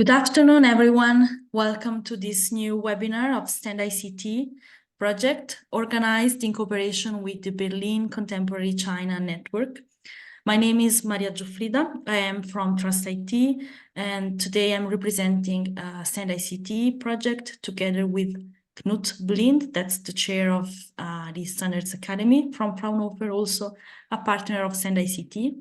Good afternoon, everyone. Welcome to this new webinar of Stand ICT project organized in cooperation with the Berlin Contemporary China Network. My name is Maria Giuffrida. I am from Trust IT, and today I'm representing Stand ICT project together with Knut Blind, that's the chair of the Standards Academy from Fraunhofer, also a partner of Stand ICT.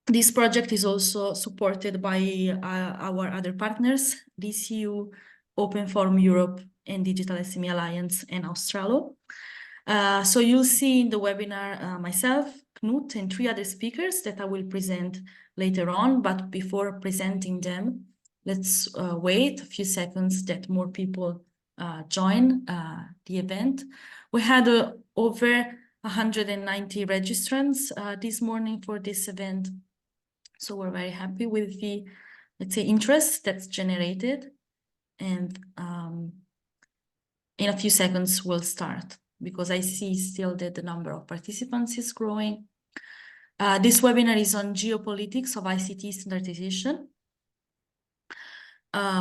This project is also supported by our other partners, DCU, Open Forum Europe, and Digital SME Alliance, and Australo. So you'll see in the webinar myself, Knut, and three other speakers that I will present later on. But before presenting them, let's wait a few seconds that more people join the event. We had over 190 registrants this morning for this event. So we're very happy with the, let's say, interest that's generated. And in a few seconds, we'll start because I see still that the number of participants is growing. This webinar is on geopolitics of ICT standardization,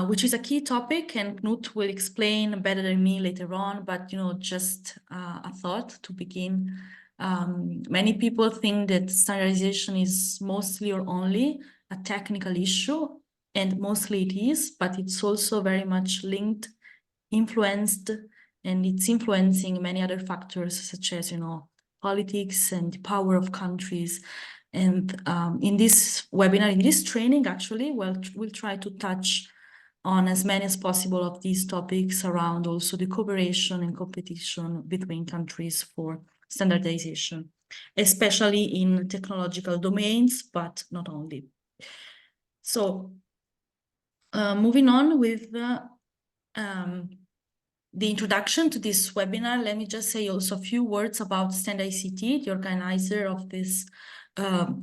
which is a key topic, and Knut will explain better than me later on, but just a thought to begin. Many people think that standardization is mostly or only a technical issue, and mostly it is, but it's also very much linked, influenced, and it's influencing many other factors such as, politics and the power of countries. And in this webinar, in this training, actually, we'll try to touch on as many as possible of these topics around also the cooperation and competition between countries for standardization, especially in technological domains, but not only. So moving on with the introduction to this webinar, let me just say also a few words about Stand ICT, the organizer of this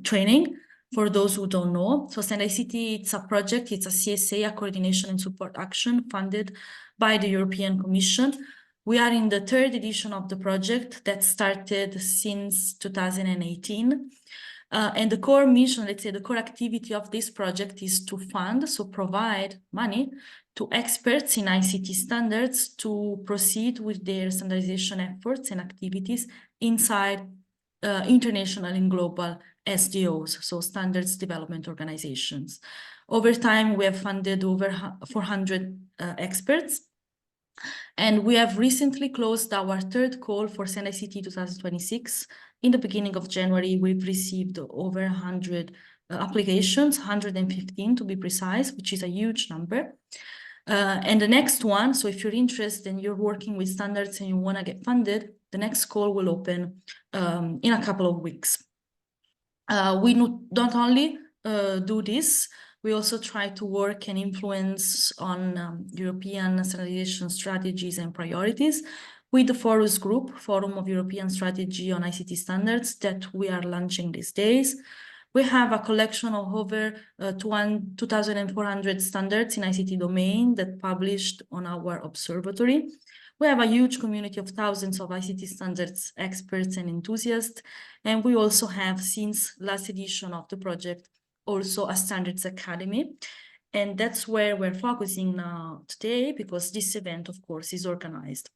training, for those who don't know. So Stand ICT, it's a project, it's a CSA, a coordination and support action funded by the European Commission. We are in the third edition of the project that started since 2018. And the core mission, let's say the core activity of this project is to fund, so provide money to experts in ICT standards to proceed with their standardization efforts and activities inside international and global SDOs, so standards development organizations. Over time, we have funded over 400 experts. And we have recently closed our third call for Stand ICT 2026. In the beginning of January, we've received over 100 applications, 115 to be precise, which is a huge number. And the next one, so if you're interested and you're working with standards and you want to get funded, the next call will open in a couple of weeks. We don't only do this, we also try to work and influence on European standardization strategies and priorities with the Forus Group, Forum of European Strategy on ICT Standards, that we are launching these days. We have a collection of over 2,400 standards in ICT domain that published on our observatory. We have a huge community of thousands of ICT standards experts and enthusiasts. And we also have, since last edition of the project, also a Standards Academy. And that's where we're focusing now today, because this event, of course, is organized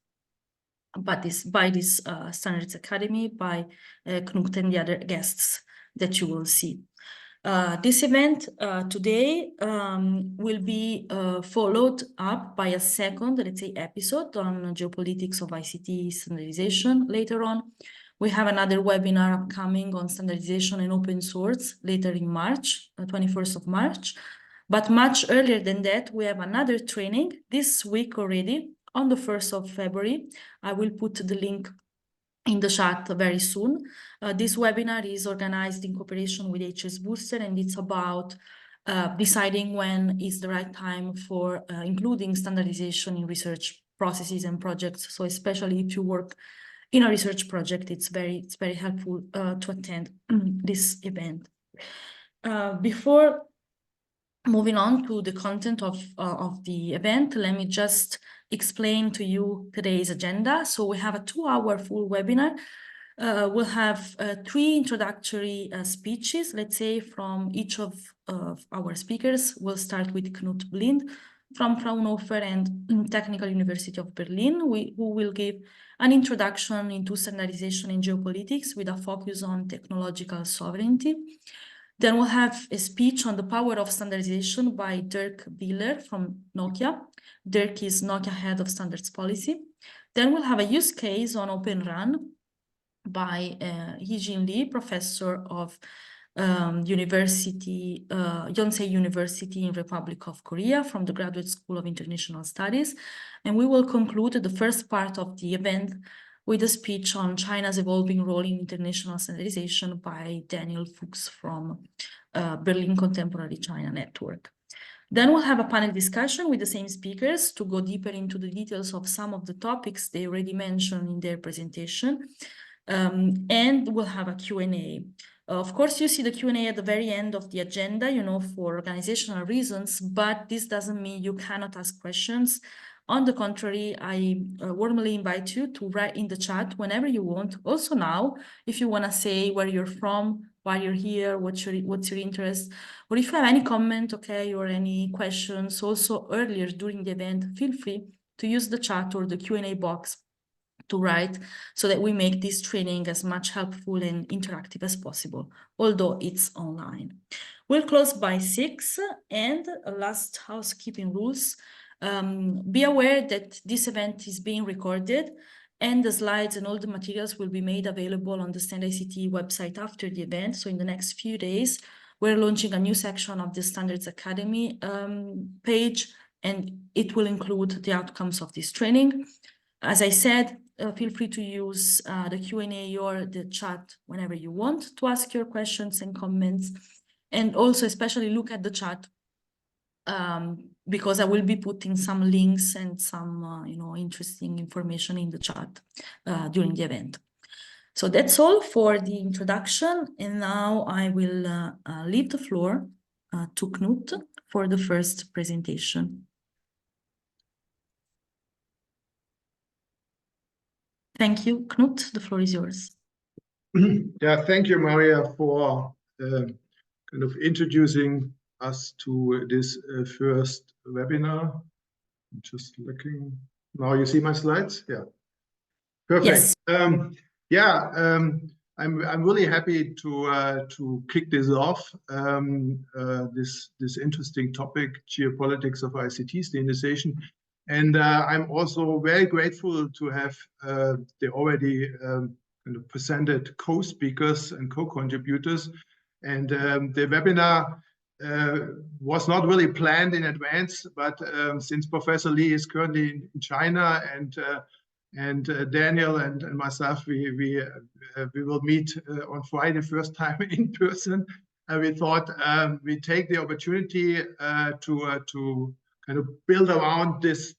by this Standards Academy, by Knut and the other guests that you will see. This event today will be followed up by a second, let's say, episode on geopolitics of ICT standardization later on. We have another webinar upcoming on standardization and open source later in March, 21st of March. But much earlier than that, we have another training this week already on the 1st of February. I will put the link in the chat very soon. This webinar is organized in cooperation with HS Booster, and it's about deciding when is the right time for including standardization in research processes and projects. So especially if you work in a research project, it's very helpful to attend this event. Before moving on to the content of the event, let me just explain to you today's agenda. So we have a 2-hour full webinar We'll have 3 introductory speeches, let's say, from each of our speakers. We'll start with Knut Blind from Fraunhofer and Technical University of Berlin, who will give an introduction into standardization in geopolitics with a focus on technological sovereignty. Then we'll have a speech on the power of standardization by Dirk Weiler from Nokia. Dirk is Nokia Head of Standards Policy. Then we'll have a use case on Open RAN by Heejin, professor of Yonsei University in Republic of Korea from the Graduate School of International Studies. And we will conclude the first part of the event with a speech on China's evolving role in international standardization by Daniel Fuchs from Berlin Contemporary China Network. Then we'll have a panel discussion with the same speakers to go deeper into the details of some of the topics they already mentioned in their presentation. And we'll have a Q&A. Of course, you see the Q&A at the very end of the agenda, for organizational reasons, but this doesn't mean you cannot ask questions. On the contrary, I warmly invite you to write in the chat whenever you want. Also now, if you want to say where you're from, why you're here, what's your interest, or if you have any comment, okay, or any questions also earlier during the event, feel free to use the chat or the Q&A box to write so that we make this training as much helpful and interactive as possible, although it's online. We'll close by 6, and last housekeeping rules. Be aware that this event is being recorded and the slides and all the materials will be made available on the Stand ICT website after the event. So in the next few days, we're launching a new section of the Standards Academy page, and it will include the outcomes of this training. As I said, feel free to use the Q&A or the chat whenever you want to ask your questions and comments. And also especially look at the chat because I will be putting some links and some interesting information in the chat during the event. So that's all for the introduction. And now I will leave the floor to Knut for the first presentation. Thank you, Knut. The floor is yours. Yeah, thank you, Maria, for kind of introducing us to this first webinar. I'm just looking. Now you see my slides? Yeah. Perfect. Yes. I'm really happy to kick this off. This interesting topic, geopolitics of ICT standardization. And I'm also very grateful to have the already kind of presented co-speakers and co-contributors. And the webinar was not really planned in advance, but since Professor Li is currently in China and Daniel and myself, we will meet on Friday first time in person. We thought we take the opportunity to kind of build around this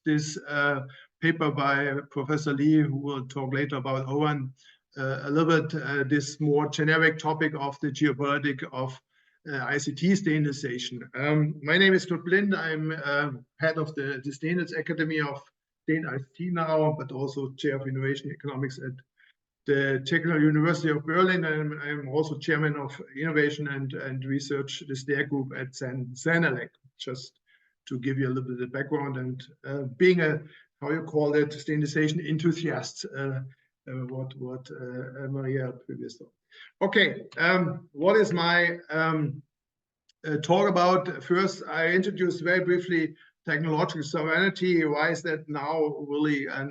paper by Professor Li, who will talk later about Owen, a little bit this more generic topic of the geopolitics of ICT standardization. My name is Knut Blind. I'm head of the Standards Academy of ICT now, but also chair of innovation economics at the Technical University of Berlin. I'm also chairman of innovation and research, the STAIR group at Senelec, just to give you a little bit of background, and being a, how you call it, standardization enthusiast, what Maria previously. Okay, what is my talk about? First, I introduced very briefly technological sovereignty. Why is that now really a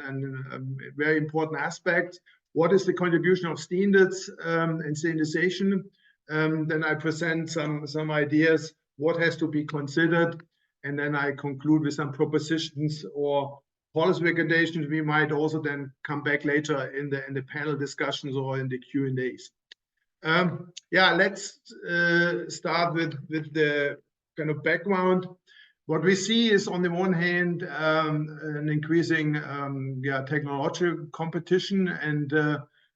very important aspect? What is the contribution of standards and standardization? Then I present some ideas, what has to be considered, and then I conclude with some propositions or policy recommendations. We might also then come back later in the panel discussions or in the Q&As. Yeah, let's start with the kind of background. What we see is, on the one hand, an increasing technological competition,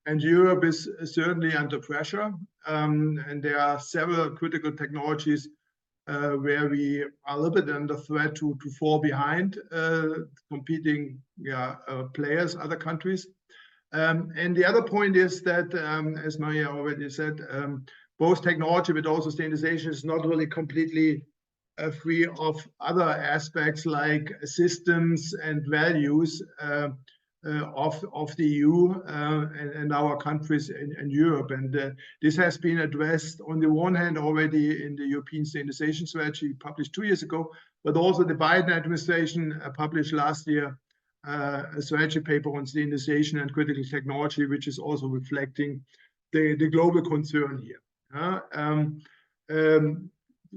and Europe is certainly under pressure. And there are several critical technologies where we are a little bit under threat to fall behind competing players, other countries. And the other point is that, as Maria already said, both technology but also standardization is not really completely free of other aspects like systems and values of the EU and our countries in Europe. And this has been addressed on the one hand already in the European standardization strategy published 2 years ago, but also the Biden administration published last year a strategy paper on standardization and critical technology, which is also reflecting the global concern here.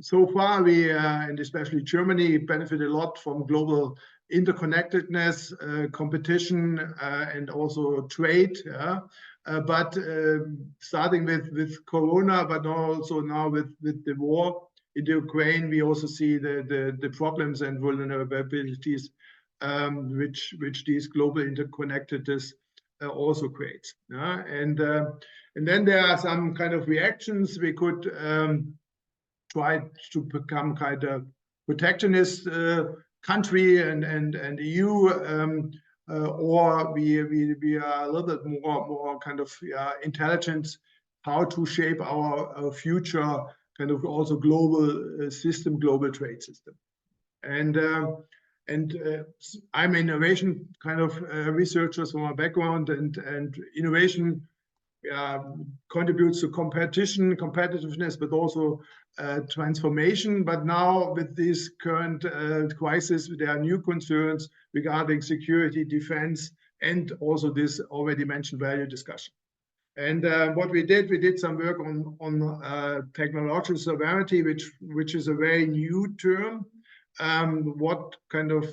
So far, we, and especially Germany, benefit a lot from global interconnectedness, competition, and also trade. But starting with Corona, but also now with the war in Ukraine, we also see the problems and vulnerabilities which these global interconnectedness also creates. And then there are some kind of reactions. We could try to become kind of protectionist country and EU, or we are a little bit more kind of intelligent how to shape our future kind of also global system, global trade system. And I'm an innovation kind of researcher from my background, and innovation contributes to competitiveness, but also transformation. But now with this current crisis, there are new concerns regarding security, defense, and also this already mentioned value discussion. And what we did some work on technological sovereignty, which is a very new term. What kind of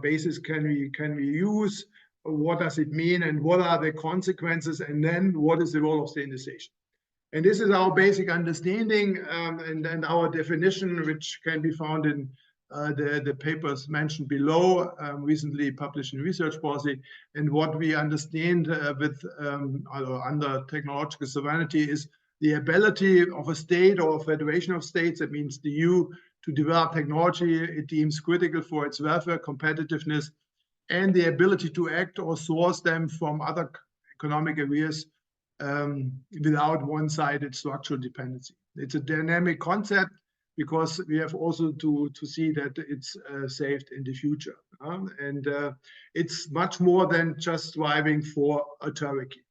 basis can we use? What does it mean, and what are the consequences, and then what is the role of standardization? And this is our basic understanding and our definition, which can be found in the papers mentioned below, recently published in Research Policy. And what we understand with under technological sovereignty is the ability of a state or a federation of states, that means the EU, to develop technology it deems critical for its welfare, competitiveness, and the ability to act or source them from other economic areas without one-sided structural dependency. It's a dynamic concept because we have also to see that it's saved in the future. And it's much more than just striving for autarky.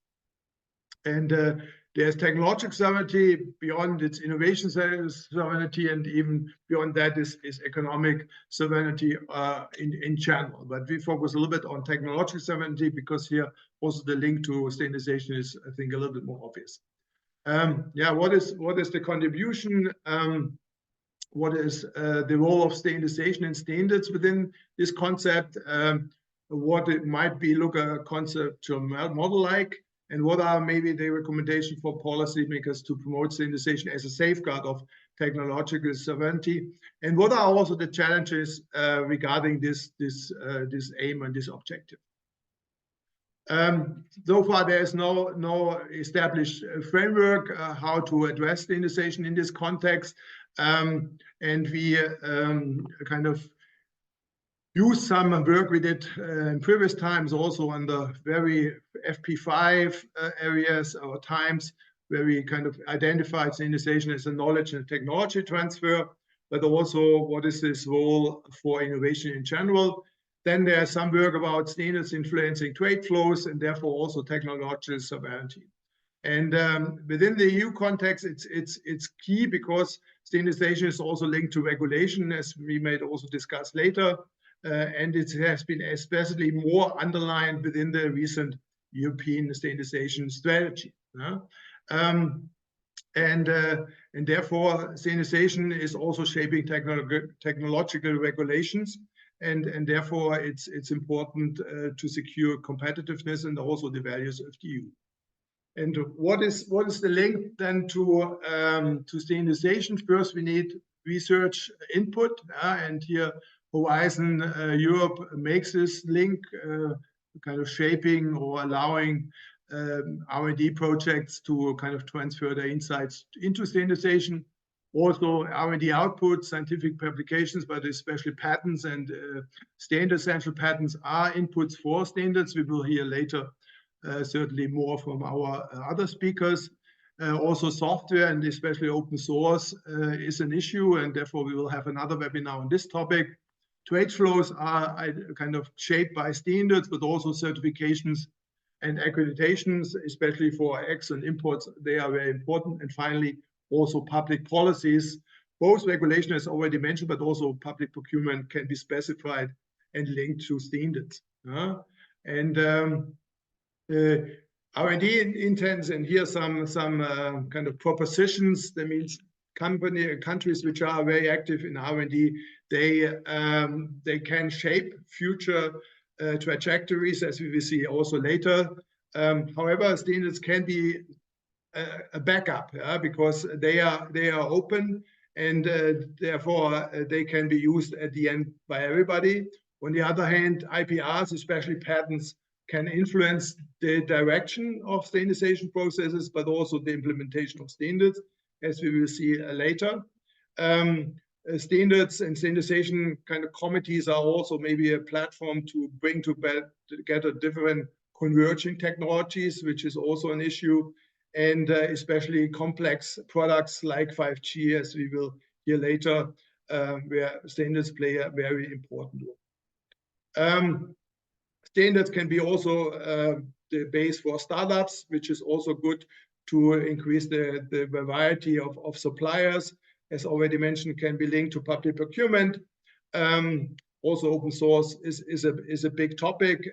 And there's technological sovereignty beyond its innovation sovereignty, and even beyond that is economic sovereignty in general. But we focus a little bit on technological sovereignty because here also the link to standardization is, I think, a little bit more obvious. What is the contribution? What is the role of standardization and standards within this concept? What it might be look a conceptual model like? And what are maybe the recommendations for policymakers to promote standardization as a safeguard of technological sovereignty? And what are also the challenges regarding this aim and this objective? So far, there is no established framework how to address standardization in this context. And we kind of use some work we did in previous times also on the very FP5 areas or times where we kind of identified standardization as a knowledge and technology transfer, but also what is this role for innovation in general. Then there's some work about standards influencing trade flows and therefore also technological sovereignty. And within the EU context, it's key because standardization is also linked to regulation, as we might also discuss later. And it has been especially more underlined within the recent European standardization strategy. And therefore, standardization is also shaping technological regulations, and therefore it's important to secure competitiveness and also the values of the EU. And what is the link then to standardization? First, we need research input, and here Horizon Europe makes this link, kind of shaping or allowing R&D projects to kind of transfer their insights into standardization. Also R&D output, scientific publications, but especially patents and standard essential patents are inputs for standards. We will hear later certainly more from our other speakers. Also software and especially open source is an issue, and therefore we will have another webinar on this topic. Trade flows are kind of shaped by standards, but also certifications and accreditations, especially for X and imports, they are very important. And finally, also public policies. Both regulation, as already mentioned, but also public procurement can be specified and linked to standards. R&D intents, and here some kind of propositions. That means countries which are very active in R&D, they can shape future trajectories, as we will see also later. However, standards can be a backup, because they are open, and therefore they can be used at the end by everybody. On the other hand, IPRs, especially patents, can influence the direction of standardization processes, but also the implementation of standards, as we will see later. Standards and standardization kind of committees are also maybe a platform to bring together different converging technologies, which is also an issue, and especially complex products like 5G, as we will hear later, where standards play a very important role. Standards can be also the base for startups, which is also good to increase the variety of suppliers. As already mentioned, can be linked to public procurement. Also, open source is a big topic,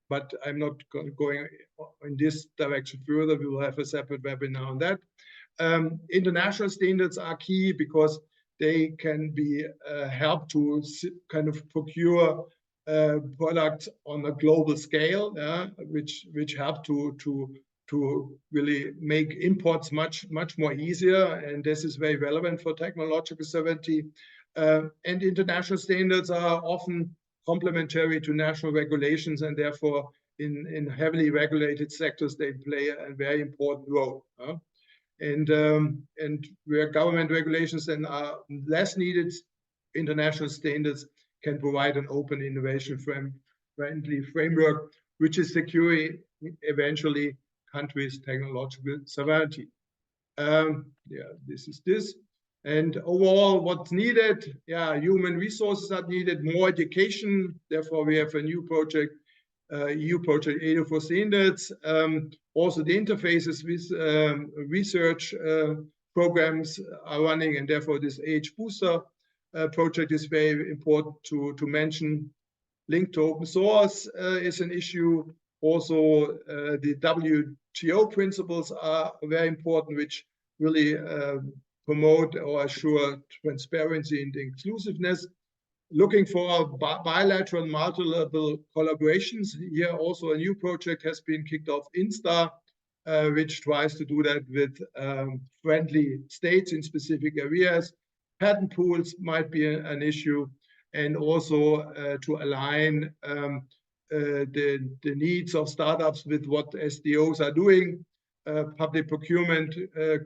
but I'm not going in this direction further. We will have a separate webinar on that. International standards are key because they can be help to kind of procure products on a global scale, which help to really make imports much more easier, and this is very relevant for technological sovereignty. And international standards are often complementary to national regulations, and therefore in heavily regulated sectors they play a very important role. And where government regulations then are less needed, international standards can provide an open innovation friendly framework, which is securing eventually countries' technological sovereignty. This is this. And overall, what's needed? Human resources are needed, more education. Therefore, we have a new project, EU project Edu for Standards. Also, the interfaces with research programs are running, and therefore this age booster project is very important to mention. Linked to open source is an issue. Also, the WTO principles are very important, which really promote or assure transparency and inclusiveness. Looking for bilateral, multilateral collaborations. Here also a new project has been kicked off, INSTA, which tries to do that with friendly states in specific areas. Patent pools might be an issue, and also to align the needs of startups with what SDOs are doing. Public procurement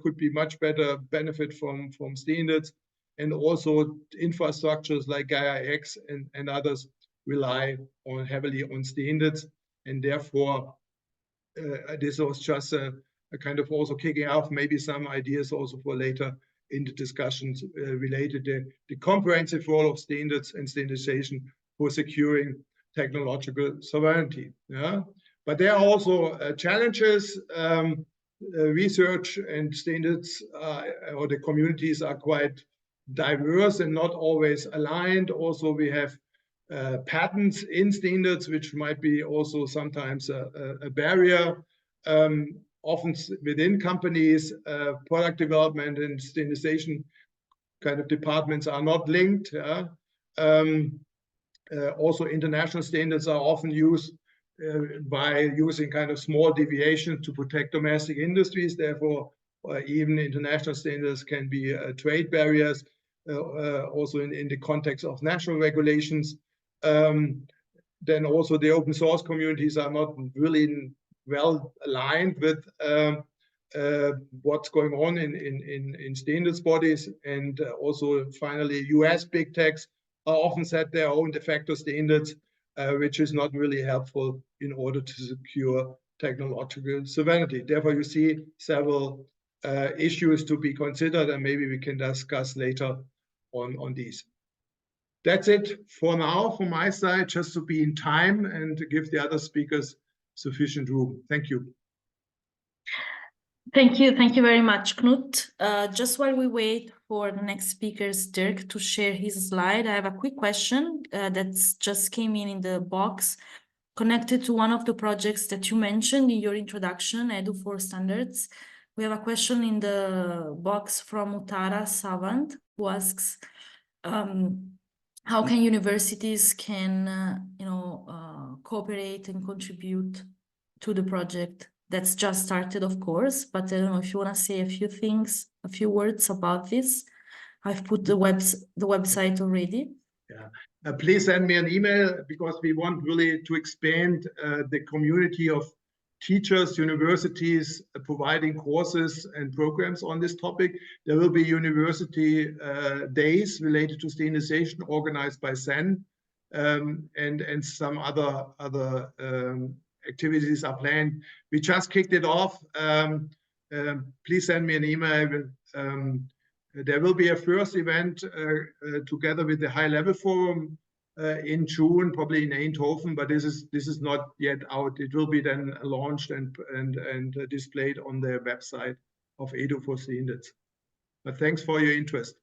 could be much better benefit from standards, and also infrastructures like GaiaX and others rely heavily on standards, and therefore this was just a kind of also kicking off maybe some ideas also for later in the discussions related to the comprehensive role of standards and standardization for securing technological sovereignty. But there are also challenges. Research and standards or the communities are quite diverse and not always aligned. Also, we have patents in standards, which might be also sometimes a barrier. Often within companies, product development and standardization kind of departments are not linked. Also, international standards are often used by using kind of small deviations to protect domestic industries. Therefore, even international standards can be trade barriers, also in the context of national regulations. Then also the open source communities are not really well aligned with what's going on in standards bodies. And also finally, US big techs are often set their own de facto standards, which is not really helpful in order to secure technological sovereignty. Therefore, you see several issues to be considered, and maybe we can discuss later on these. That's it for now from my side, just to be in time and to give the other speakers sufficient room. Thank you. Thank you very much, Knut. Just while we wait for the next speakers, Dirk, to share his slide, I have a quick question that's just came in the box connected to one of the projects that you mentioned in your introduction, Edu4 Standards. We have a question in the box from Uttara Savant, who asks, how can universities cooperate and contribute to the project that's just started, of course, but I don't know if you want to say a few words about this. I've put the website already. Yeah, please send me an email, because we want really to expand the community of teachers, universities providing courses and programs on this topic. There will be university days related to standardization organized by CEN, and some other activities are planned. We just kicked it off. Please send me an email. There will be a first event together with the High Level Forum in June, probably in Eindhoven, but this is not yet out. It will be then launched and displayed on the website of Edu4 Standards. But thanks for your interest.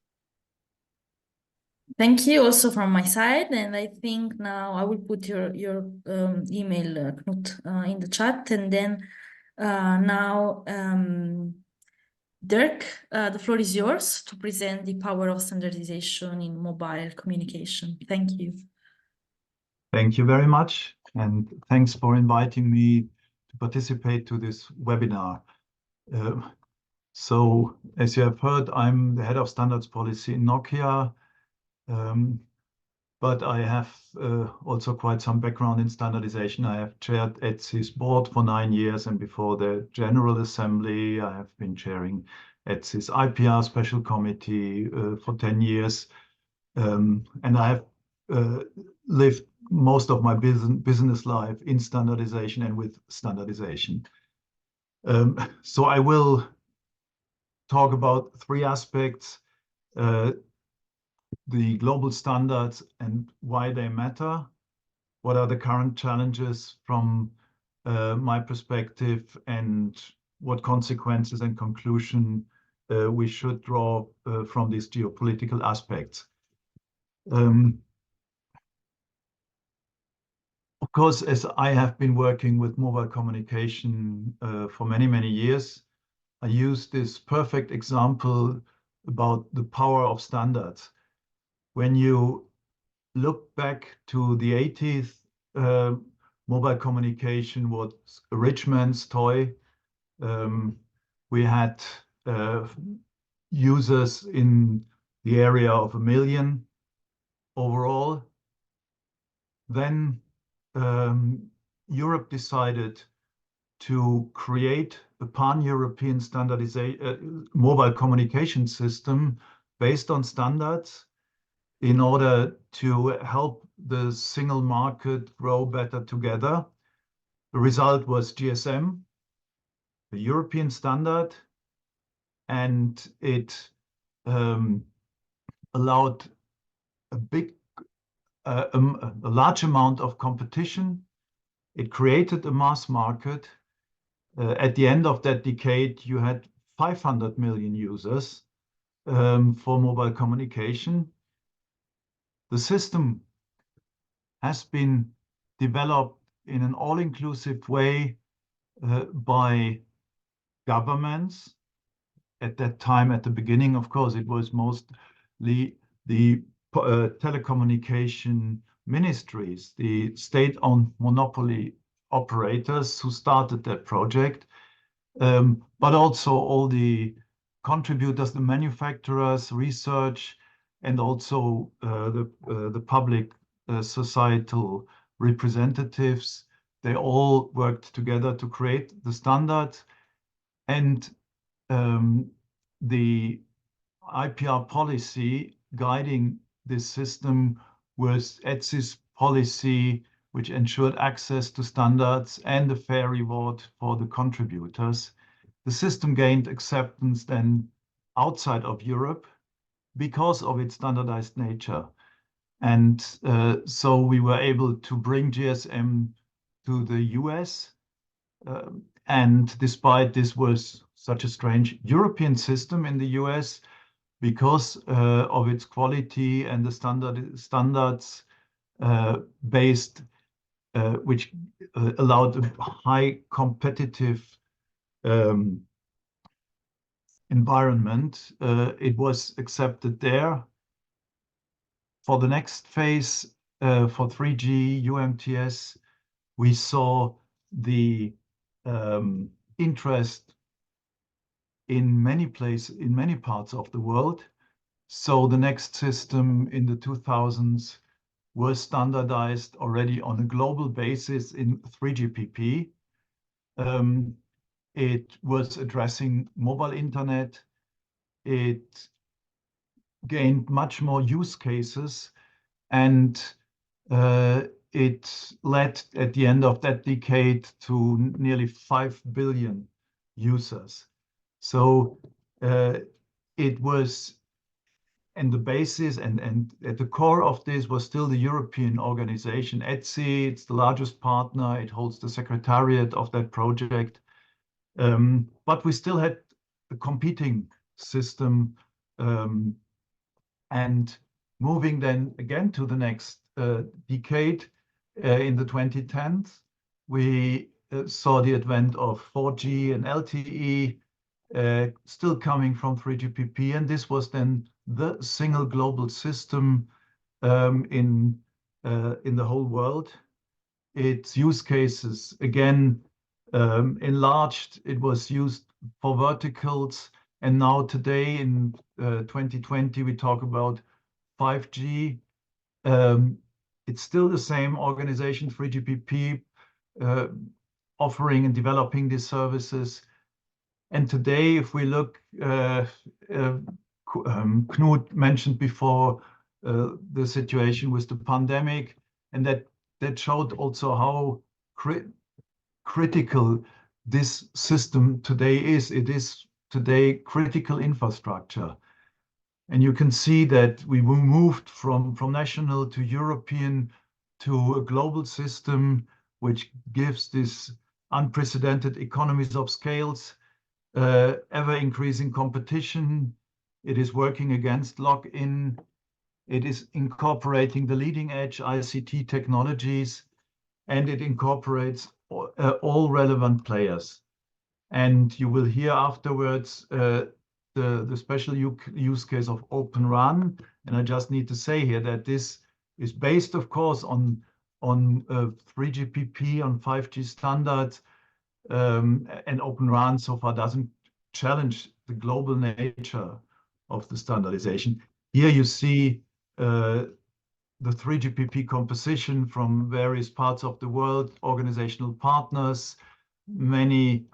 Thank you also from my side, and I think now I will put your email, Knut, in the chat, and then now Dirk, the floor is yours to present the power of standardization in mobile communication. Thank you. Thank you very much, and thanks for inviting me to participate to this webinar. So, as you have heard, I'm the head of standards policy in Nokia, but I have also quite some background in standardization. I have chaired ETSI's board for 9 years, and before the General Assembly, I have been chairing ETSI's IPR Special Committee for 10 years. And I have lived most of my business life in standardization and with standardization. So I will talk about 3 aspects. The global standards and why they matter, what are the current challenges from my perspective, and what consequences and conclusion we should draw from these geopolitical aspects. Of course, as I have been working with mobile communication for many, many years, I use this perfect example about the power of standards. When you look back to the 80s, mobile communication was a rich man's toy. We had users in the area of 1 million overall. Then Europe decided to create a pan-European mobile communication system based on standards in order to help the single market grow better together. The result was GSM, the European standard, and it allowed a large amount of competition. It created a mass market. At the end of that decade, you had 500 million users for mobile communication. The system has been developed in an all-inclusive way by governments. At that time, at the beginning, of course, it was mostly the telecommunication ministries, the state-owned monopoly operators who started that project, but also all the contributors, the manufacturers, research, and also the public societal representatives. They all worked together to create the standard, and the IPR policy guiding this system was ETSI's policy which ensured access to standards and a fair reward for the contributors. The system gained acceptance then outside of Europe because of its standardized nature. And so we were able to bring GSM to the US. And despite this was such a strange European system in the US, because of its quality and the standards based, which allowed a high competitive environment, it was accepted there. For the next phase, for 3G UMTS, we saw the interest in many places, in many parts of the world. So the next system in the 2000s was standardized already on a global basis in 3GPP. It was addressing mobile internet. It gained much more use cases, and it led at the end of that decade to nearly 5 billion users. So it was, and the basis and at the core of this was still the European organization, ETSI. It's the largest partner. It holds the secretariat of that project. But we still had a competing system. And moving then again to the next decade, in the 2010s, we saw the advent of 4G and LTE, still coming from 3GPP, and this was then the single global system in the whole world. Its use cases again enlarged. It was used for verticals, and now today in 2020 we talk about 5G. It's still the same organization, 3GPP, offering and developing these services. And today, if we look, Knut mentioned before the situation with the pandemic, and that showed also how critical this system today is. It is today critical infrastructure. And you can see that we moved from national to European to a global system, which gives this unprecedented economies of scales, ever increasing competition. It is working against lock-in. It is incorporating the leading edge ICT technologies, and it incorporates all relevant players. And you will hear afterwards the special use case of Open RAN. And I just need to say here that this is based, of course, on 3GPP, on 5G standards, and Open RAN so far doesn't challenge the global nature of the standardization. Here you see the 3GPP composition from various parts of the world, organizational partners, many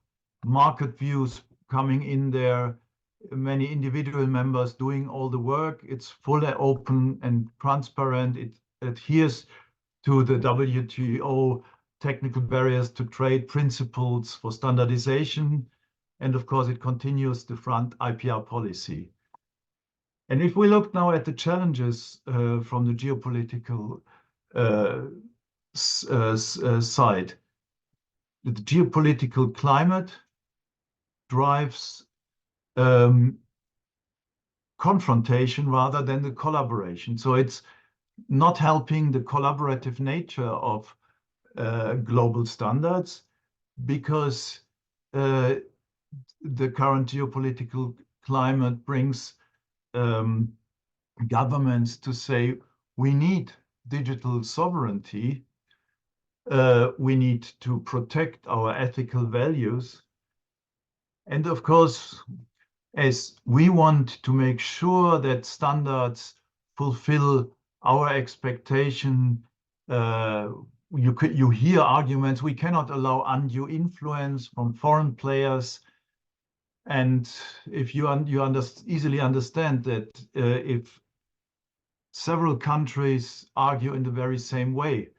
market views coming in there, many individual members doing all the work. It's fully open and transparent. It adheres to the WTO technical barriers to trade principles for standardization. And of course, it continues the front IPR policy. And if we look now at the challenges from the geopolitical side, the geopolitical climate drives confrontation rather than the collaboration. So it's not helping the collaborative nature of global standards, because the current geopolitical climate brings governments to say, we need digital sovereignty, we need to protect our ethical values. And of course, as we want to make sure that standards fulfill our expectation, you hear arguments, we cannot allow undue influence from foreign players. And if you easily understand that if several countries argue in the very same way,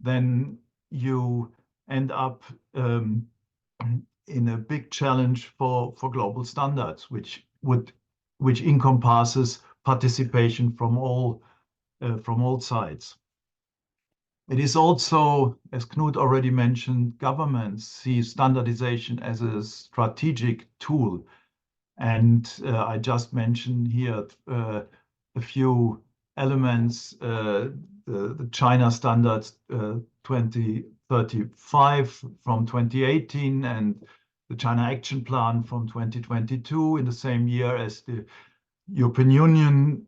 then you end up in a big challenge for global standards, which encompasses participation from all sides. It is also, as Knut already mentioned, governments see standardization as a strategic tool. And I just mentioned here a few elements, the China standards 2035 from 2018 and the China Action Plan from 2022 in the same year as the European Union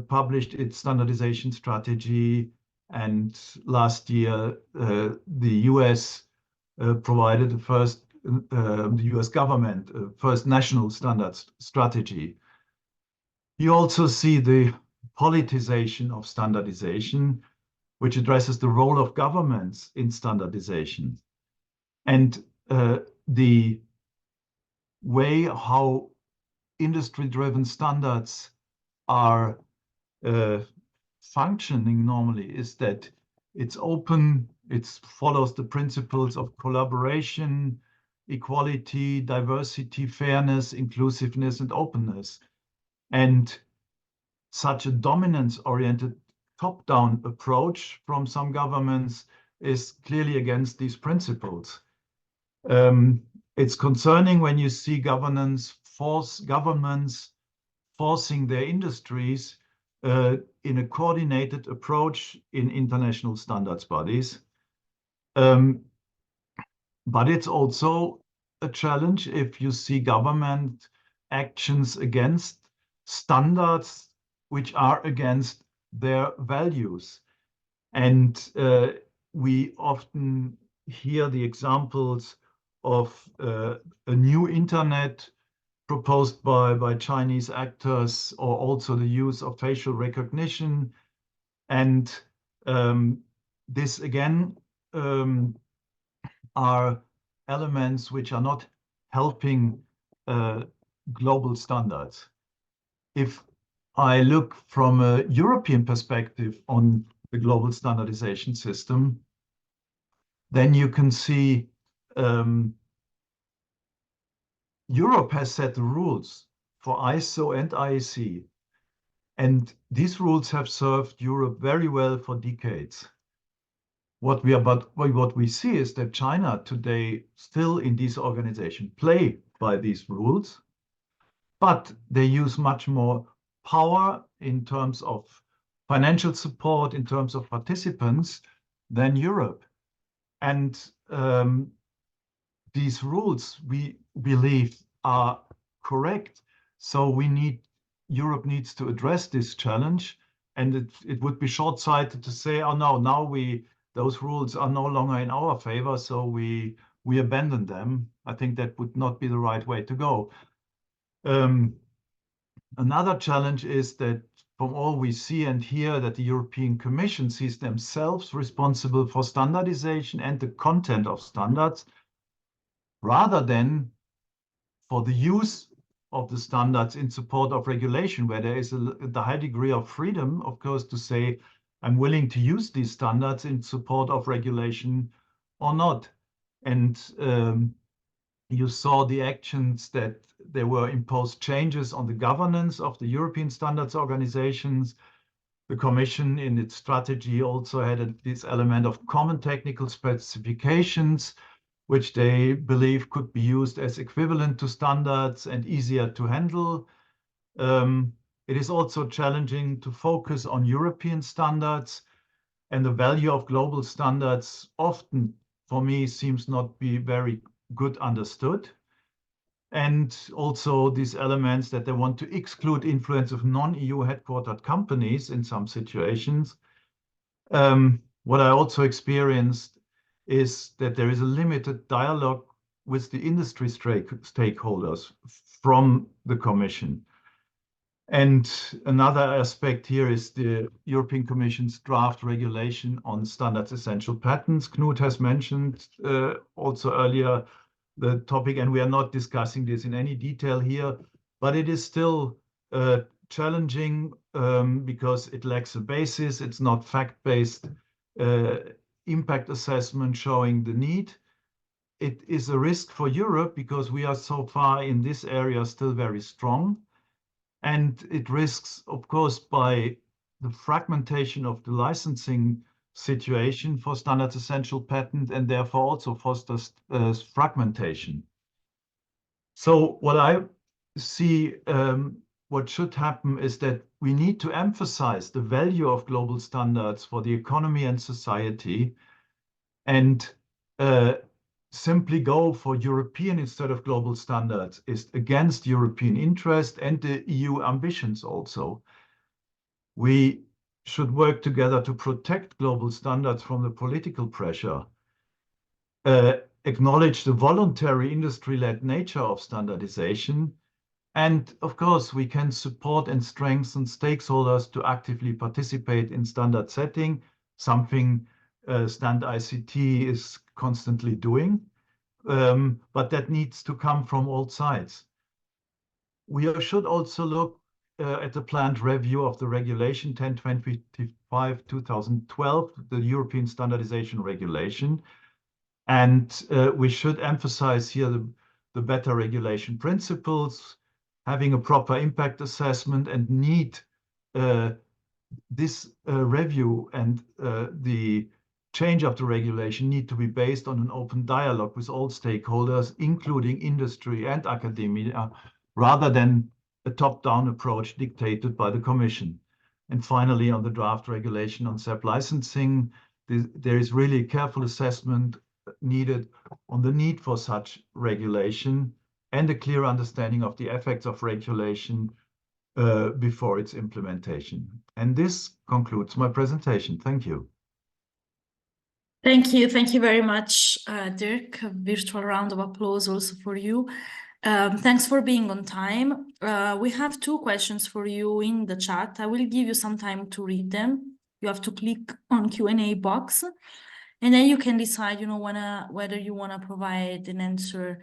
published its standardization strategy. And last year, the US provided the first, the US government, first national standards strategy. You also see the politicization of standardization, which addresses the role of governments in standardization. And the way how industry-driven standards are functioning normally is that it's open, it follows the principles of collaboration, equality, diversity, fairness, inclusiveness, and openness. And such a dominance-oriented top-down approach from some governments is clearly against these principles. It's concerning when you see governments forcing their industries in a coordinated approach in international standards bodies. But it's also a challenge if you see government actions against standards which are against their values. And we often hear the examples of a new internet proposed by Chinese actors, or also the use of facial recognition. And this again are elements which are not helping global standards. If I look from a European perspective on the global standardization system, then you can see Europe has set the rules for ISO and IEC, and these rules have served Europe very well for decades. What we see is that China today still in these organizations play by these rules, but they use much more power in terms of financial support, in terms of participants, than Europe. And these rules, we believe, are correct. So Europe needs to address this challenge. And it would be short-sighted to say, oh no, now those rules are no longer in our favor, so we abandon them. I think that would not be the right way to go. Another challenge is that from all we see and hear, that the European Commission sees themselves responsible for standardization and the content of standards, rather than for the use of the standards in support of regulation, where there is the high degree of freedom, of course, to say, I'm willing to use these standards in support of regulation or not. And you saw the actions that there were imposed changes on the governance of the European standards organizations. The Commission in its strategy also had this element of common technical specifications, which they believe could be used as equivalent to standards and easier to handle. It is also challenging to focus on European standards, and the value of global standards often, for me, seems not be very good understood. And also these elements that they want to exclude influence of non-EU headquartered companies in some situations. What I also experienced is that there is a limited dialogue with the industry stakeholders from the Commission. And another aspect here is the European Commission's draft regulation on standards essential patents. Knut has mentioned also earlier the topic, and we are not discussing this in any detail here, but it is still challenging because it lacks a basis. It's not fact-based. impact assessment showing the need. It is a risk for Europe because we are so far in this area still very strong. And it risks, of course, by the fragmentation of the licensing situation for standards essential patent, and therefore also fosters fragmentation. So what I see, what should happen is that we need to emphasize the value of global standards for the economy and society, and simply go for European instead of global standards is against European interest and the EU ambitions also. We should work together to protect global standards from the political pressure, acknowledge the voluntary industry-led nature of standardization, and of course, we can support and strengthen stakeholders to actively participate in standard setting, something Stand ICT is constantly doing, but that needs to come from all sides. We should also look at the planned review of the regulation 1025/2012, the European Standardization Regulation, and we should emphasize here the better regulation principles, having a proper impact assessment, and need this review and the change of the regulation need to be based on an open dialogue with all stakeholders, including industry and academia, rather than a top-down approach dictated by the Commission. And finally, on the draft regulation on SEP licensing, there is really a careful assessment needed on the need for such regulation and a clear understanding of the effects of regulation before its implementation. And this concludes my presentation. Thank you. Thank you. Thank you very much, Dirk. A virtual round of applause also for you. Thanks for being on time. We have 2 questions for you in the chat. I will give you some time to read them. You have to click on Q&A box, and then you can decide, whether you want to provide an answer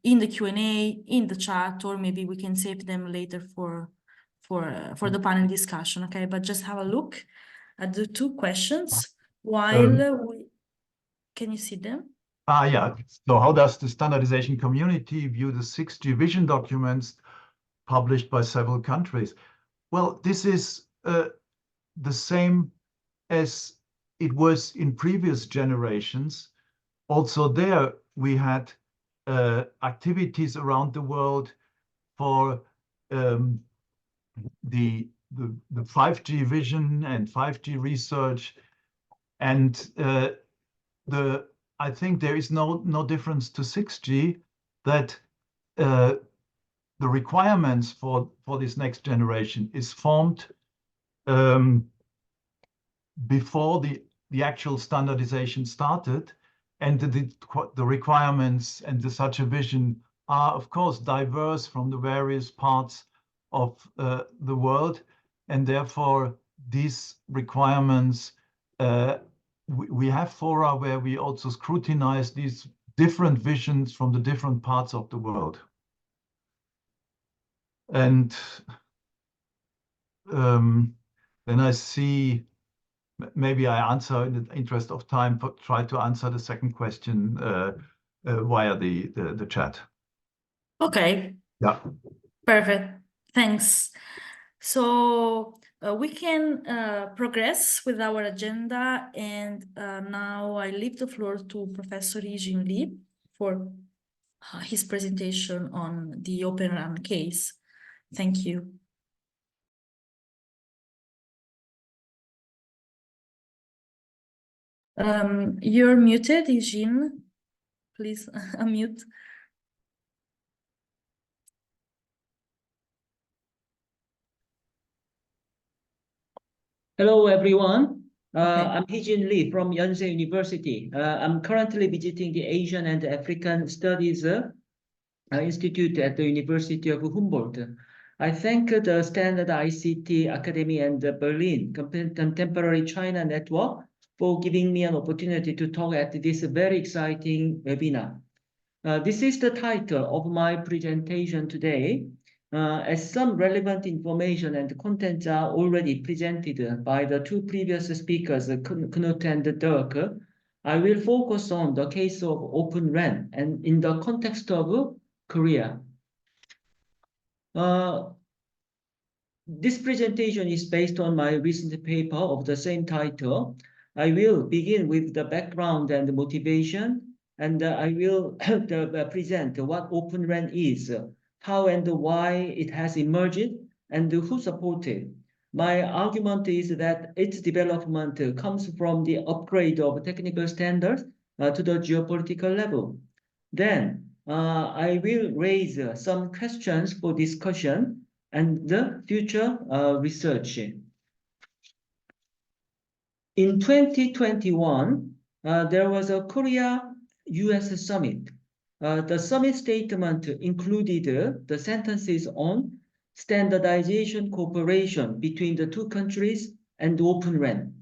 in the Q&A, in the chat, or maybe we can save them later for the panel discussion. Okay, but just have a look at the 2 questions. Can you see them? Yeah. So how does the standardization community view the 6G vision documents published by several countries? Well, this is the same as it was in previous generations. Also there, we had activities around the world for the 5G vision and 5G research. And I think there is no difference to 6G, that the requirements for this next generation is formed before the actual standardization started, and the requirements and such a vision are, of course, diverse from the various parts of the world, and therefore these requirements we have fora where we also scrutinize these different visions from the different parts of the world. And then I see, maybe I answer in the interest of time, but try to answer the second question via the chat. Okay. Yeah. Perfect. Thanks. So we can progress with our agenda, and now I leave the floor to Professor Heejin Lee for his presentation on the Open RAN case. Thank you. You're muted, Heejin. Please unmute. Hello, everyone. I'm Heejin Lee from Yonsei University. I'm currently visiting the Asian and African Studies Institute at the University of Humboldt. I thank the Standard ICT Academy and Berlin Contemporary China Network for giving me an opportunity to talk at this very exciting webinar. This is the title of my presentation today. as some relevant information and contents are already presented by the two previous speakers, Knut and Dirk, I will focus on the case of Open RAN and in the context of Korea. This presentation is based on my recent paper of the same title. I will begin with the background and the motivation, and I will present what Open RAN is, how and why it has emerged, and who supports it. My argument is that its development comes from the upgrade of technical standards to the geopolitical level. Then I will raise some questions for discussion and the future research. In 2021, there was a Korea-US summit. The summit statement included the sentences on standardization cooperation between the two countries and Open RAN.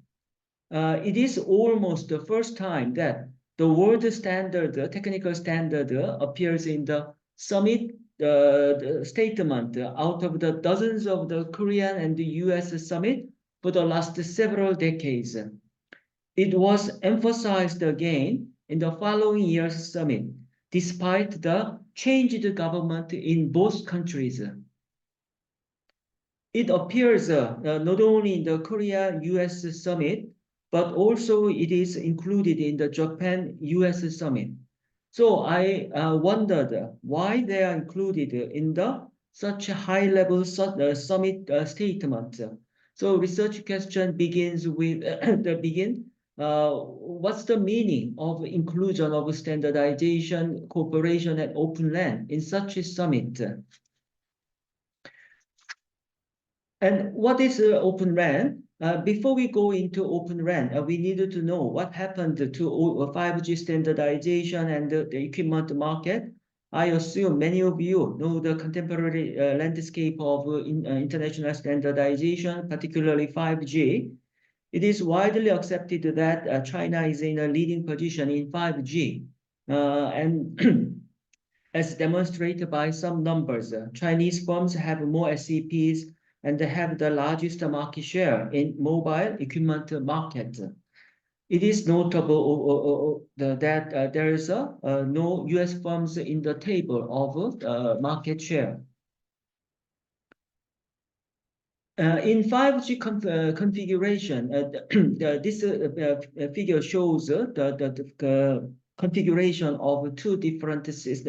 It is almost the first time that the world standard, the technical standard, appears in the summit the statement out of the dozens of the Korean and the US summit for the last several decades. It was emphasized again in the following year's summit, despite the changed government in both countries. It appears not only in the Korea-US summit, but also it is included in the Japan-US summit. So I wondered why they are included in the such a high-level summit statement. So research question begins with what's the meaning of inclusion of standardization, cooperation, and Open RAN in such a summit? And what is Open RAN? Before we go into Open RAN, we needed to know what happened to 5G standardization and the equipment market. I assume many of you know the contemporary landscape of international standardization, particularly 5G. It is widely accepted that China is in a leading position in 5G. And as demonstrated by some numbers, Chinese firms have more SEPs and they have the largest market share in mobile equipment market. It is notable that there is no US firms in the table of market share. In 5G configuration, this figure shows the configuration of two different systems.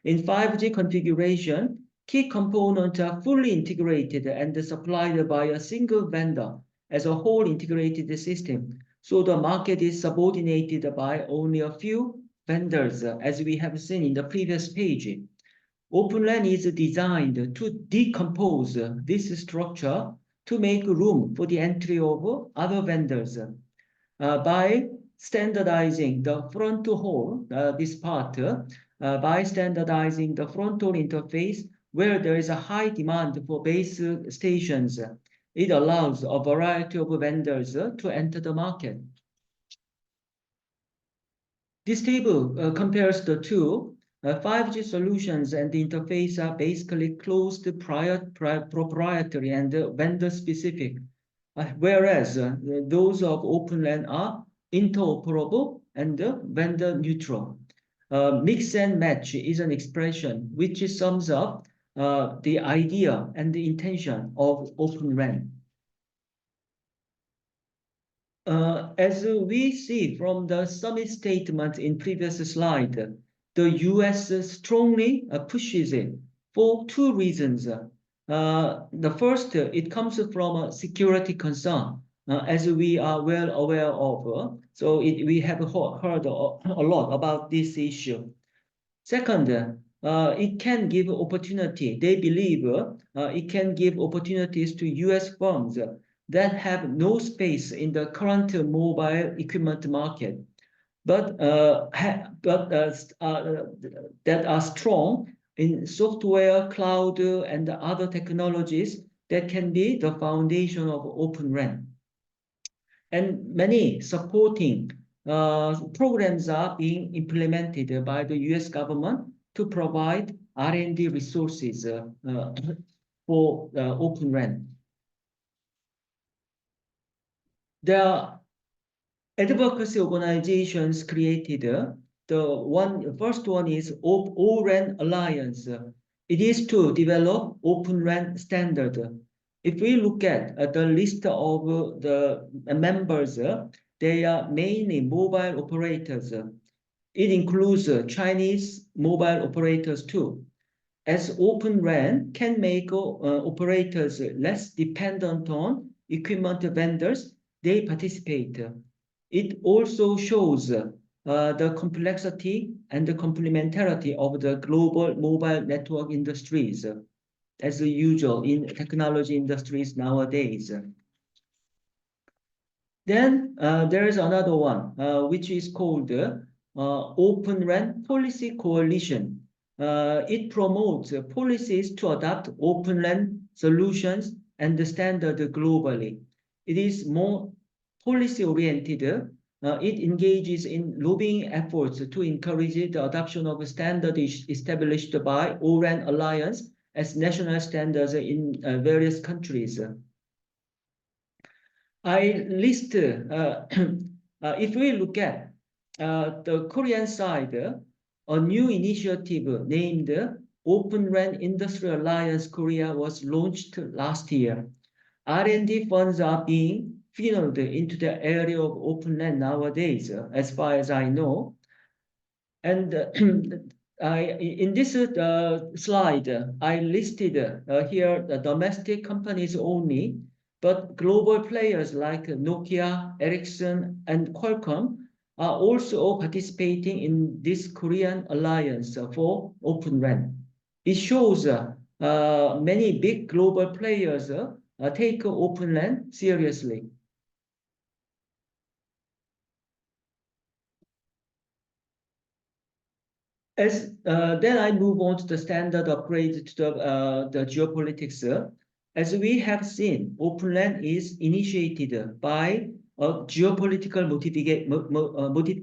In 5G configuration, key components are fully integrated and supplied by a single vendor as a whole integrated system. So the market is subordinated by only a few vendors, as we have seen in the previous page. Open RAN is designed to decompose this structure to make room for the entry of other vendors. By standardizing the front hall, this part, by standardizing the frontal interface, where there is a high demand for base stations, it allows a variety of vendors to enter the market. This table compares the two. 5G solutions and the interface are basically closed, proprietary, and vendor-specific, whereas those of Open RAN are interoperable and vendor-neutral. Mix and match is an expression which sums up the idea and the intention of Open RAN. As we see from the summit statement in previous slide, the US strongly pushes it for two reasons. The first, it comes from a security concern, as we are well aware of. So we have heard a lot about this issue. Second, it can give opportunity. They believe it can give opportunities to US firms that have no space in the current mobile equipment market, but that are strong in software, cloud, and other technologies that can be the foundation of Open RAN. And many supporting programs are being implemented by the US government to provide R&D resources for Open RAN. There are advocacy organizations created. The first one is O-RAN Alliance. It is to develop Open RAN standard. If we look at the list of the members, they are mainly mobile operators. It includes Chinese mobile operators too. As Open RAN can make operators less dependent on equipment vendors, they participate. It also shows the complexity and the complementarity of the global mobile network industries, as usual in technology industries nowadays. Then there is another one, which is called Open RAN Policy Coalition. It promotes policies to adopt Open RAN solutions and the standard globally. It is more policy-oriented. It engages in lobbying efforts to encourage the adoption of a standard established by O-RAN Alliance as national standards in various countries. I list, if we look at the Korean side, a new initiative named Open RAN Industry Alliance Korea was launched last year. R&D funds are being funneled into the area of Open RAN nowadays, as far as I know. And in this slide, I listed here the domestic companies only, but global players like Nokia, Ericsson, and Qualcomm are also participating in this Korean alliance for Open RAN. It shows many big global players take Open RAN seriously. Then I move on to the standard upgrade to the geopolitics. As we have seen, Open RAN is initiated by a geopolitical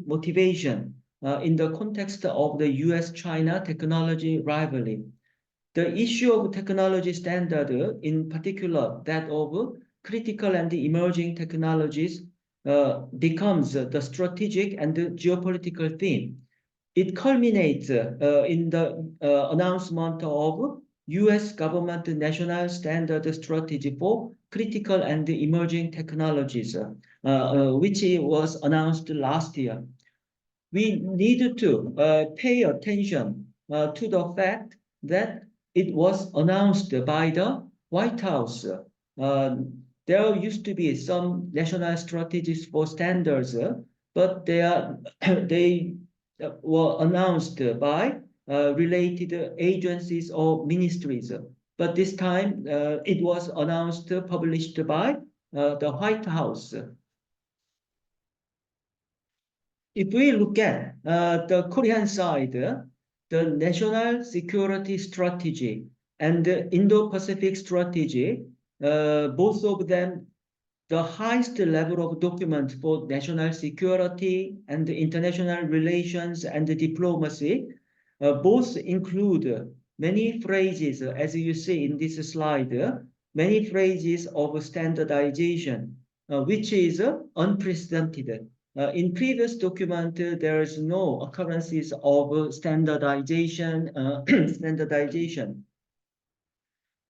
motivation in the context of the US-China technology rivalry. The issue of technology standard, in particular that of critical and emerging technologies, becomes the strategic and the geopolitical theme. It culminates in the announcement of US government national standard strategy for critical and emerging technologies, which was announced last year. We need to pay attention to the fact that it was announced by the White House. There used to be some national strategies for standards, but they were announced by related agencies or ministries. But this time, it was announced, published by the White House. If we look at the Korean side, the national security strategy and the Indo-Pacific strategy, both of them, the highest level of document for national security and international relations and diplomacy, both include many phrases, as you see in this slide, many phrases of standardization, which is unprecedented. In previous document, there is no occurrences of standardization.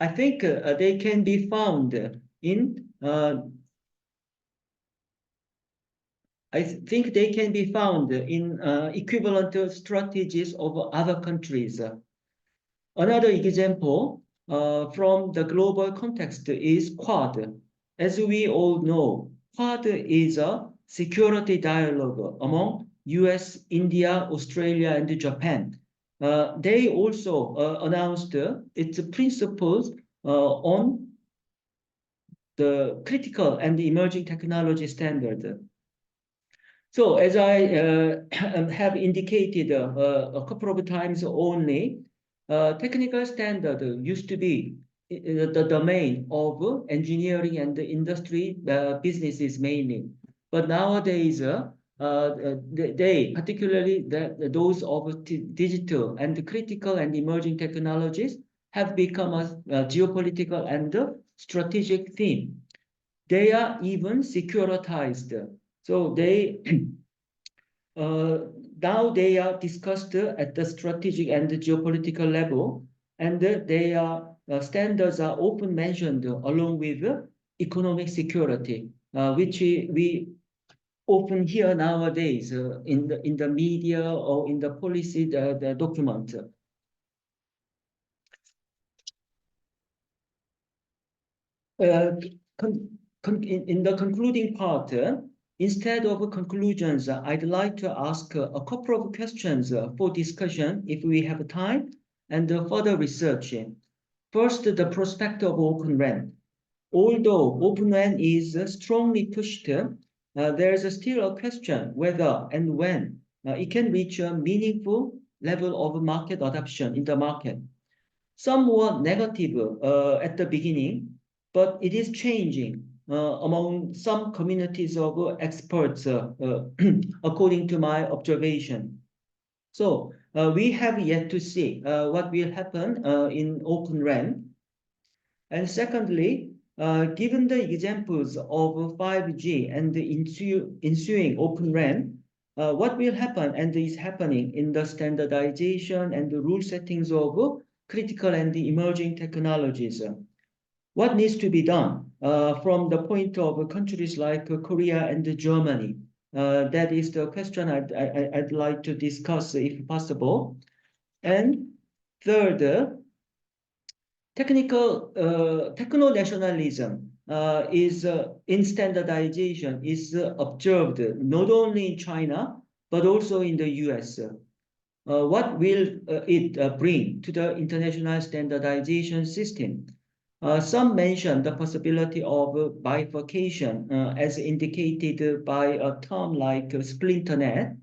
I think they can be found in equivalent strategies of other countries. Another example from the global context is Quad. As we all know, Quad is a security dialogue among US, India, Australia, and Japan. They also announced its principles on the critical and emerging technology standard. So as I have indicated a couple of times only, technical standard used to be the domain of engineering and the industry businesses mainly. But nowadays, they, particularly those of digital and critical and emerging technologies, have become a geopolitical and strategic theme. They are even securitized. So they now they are discussed at the strategic and the geopolitical level, and they are standards are often mentioned along with economic security, which we often hear nowadays in the media or in the policy the document. In the concluding part, instead of conclusions, I'd like to ask a couple of questions for discussion if we have time and further research. First, the prospect of Open RAN. Although Open RAN is strongly pushed, there's still a question whether and when it can reach a meaningful level of market adoption in the market. Some were negative at the beginning, but it is changing among some communities of experts, according to my observation. So we have yet to see what will happen in Open RAN. And secondly, given the examples of 5G and the ensuing Open RAN, what will happen and is happening in the standardization and the rule settings of critical and emerging technologies? What needs to be done from the point of countries like Korea and Germany? That is the question I'd like to discuss if possible. And third, techno-nationalism is in standardization is observed not only in China, but also in the US. What will it bring to the international standardization system? Some mention the possibility of bifurcation as indicated by a term like splinternet.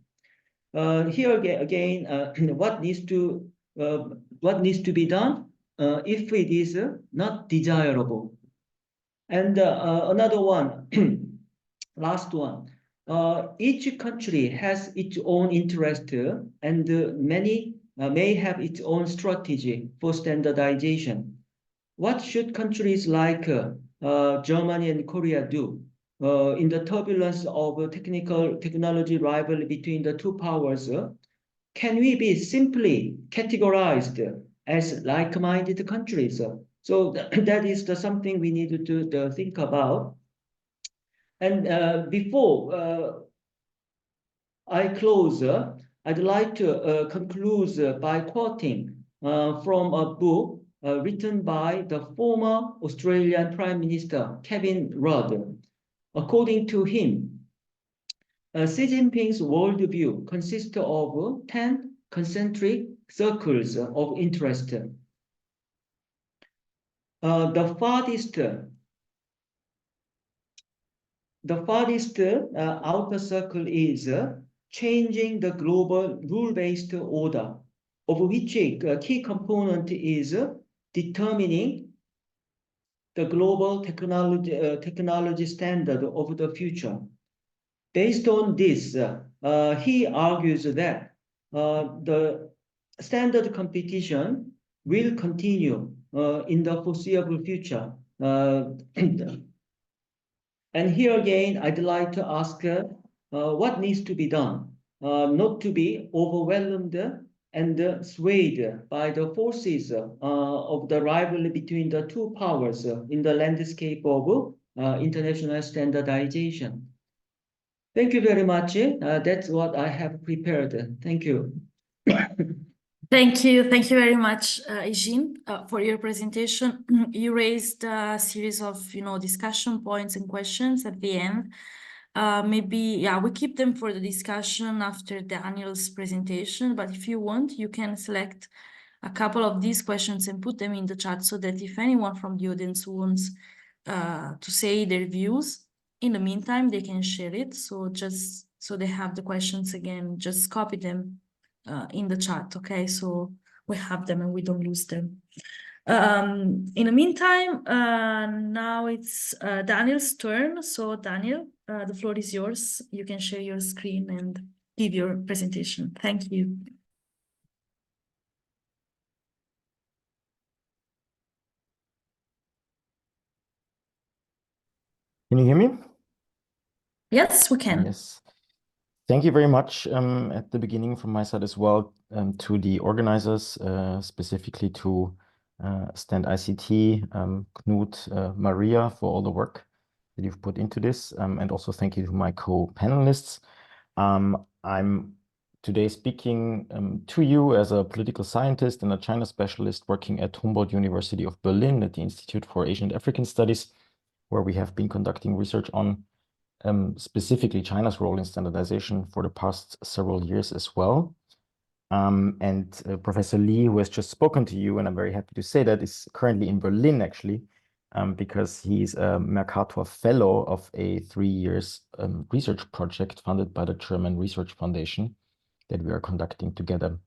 Here again, what needs to be done if it is not desirable? And another one, last one. Each country has its own interest and many may have its own strategy for standardization. What should countries like Germany and Korea do in the turbulence of technology rivalry between the two powers? Can we be simply categorized as like-minded countries? So that is something we need to think about. And before I close, I'd like to conclude by quoting from a book written by the former Australian Prime Minister, Kevin Rudd. According to him, Xi Jinping's worldview consists of 10 concentric circles of interest. The farthest outer circle is changing the global rule-based order, of which a key component is determining the global technology standard of the future. Based on this, he argues that the standard competition will continue in the foreseeable future. And here again, I'd like to ask what needs to be done, not to be overwhelmed and swayed by the forces of the rivalry between the two powers in the landscape of international standardization. Thank you very much. That's what I have prepared. Thank you. Thank you very much, Heejin, for your presentation. You raised a series of, discussion points and questions at the end. Maybe, we keep them for the discussion after Daniel's presentation, but if you want, you can select a couple of these questions and put them in the chat so that if anyone from the audience wants to say their views, in the meantime, they can share it. So just so they have the questions again, just copy them in the chat, okay? So we have them and we don't lose them. In the meantime, now it's Daniel's turn. So Daniel, the floor is yours. You can share your screen and give your presentation. Thank you. Can you hear me? Yes, we can. Yes. Thank you very much at the beginning from my side as well to the organizers, specifically to Stand ICT, Knut, Maria, for all the work that you've put into this. And also thank you to my co-panelists. I'm today speaking to you as a political scientist and a China specialist working at Humboldt University of Berlin at the Institute for Asian and African Studies, where we have been conducting research on specifically China's role in standardization for the past several years as well. Professor Lee, who has just spoken to you, and I'm very happy to say that, is currently in Berlin actually, because he's a Mercator Fellow of a 3 years research project funded by the German Research Foundation that we are conducting together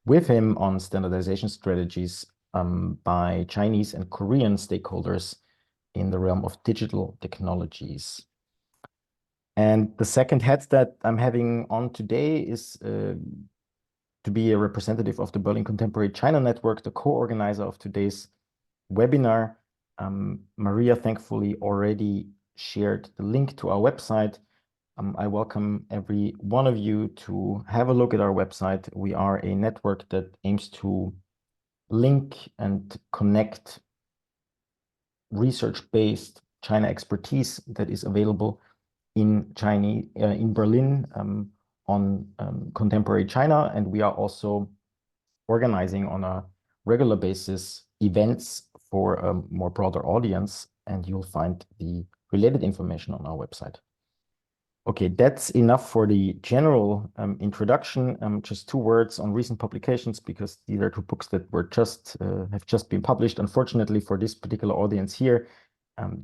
with him on standardization strategies by Chinese and Korean stakeholders in the realm of digital technologies. And the second hat that I'm having on today is to be a representative of the Berlin Contemporary China Network, the co-organizer of today's webinar. Maria thankfully already shared the link to our website. I welcome every one of you to have a look at our website. We are a network that aims to link and connect research-based China expertise that is available in Berlin on contemporary China, and we are also organizing on a regular basis events for a more broader audience, and you'll find the related information on our website. Okay, that's enough for the general introduction. Just 2 words on recent publications, because these are 2 books that were have just been published. Unfortunately for this particular audience here,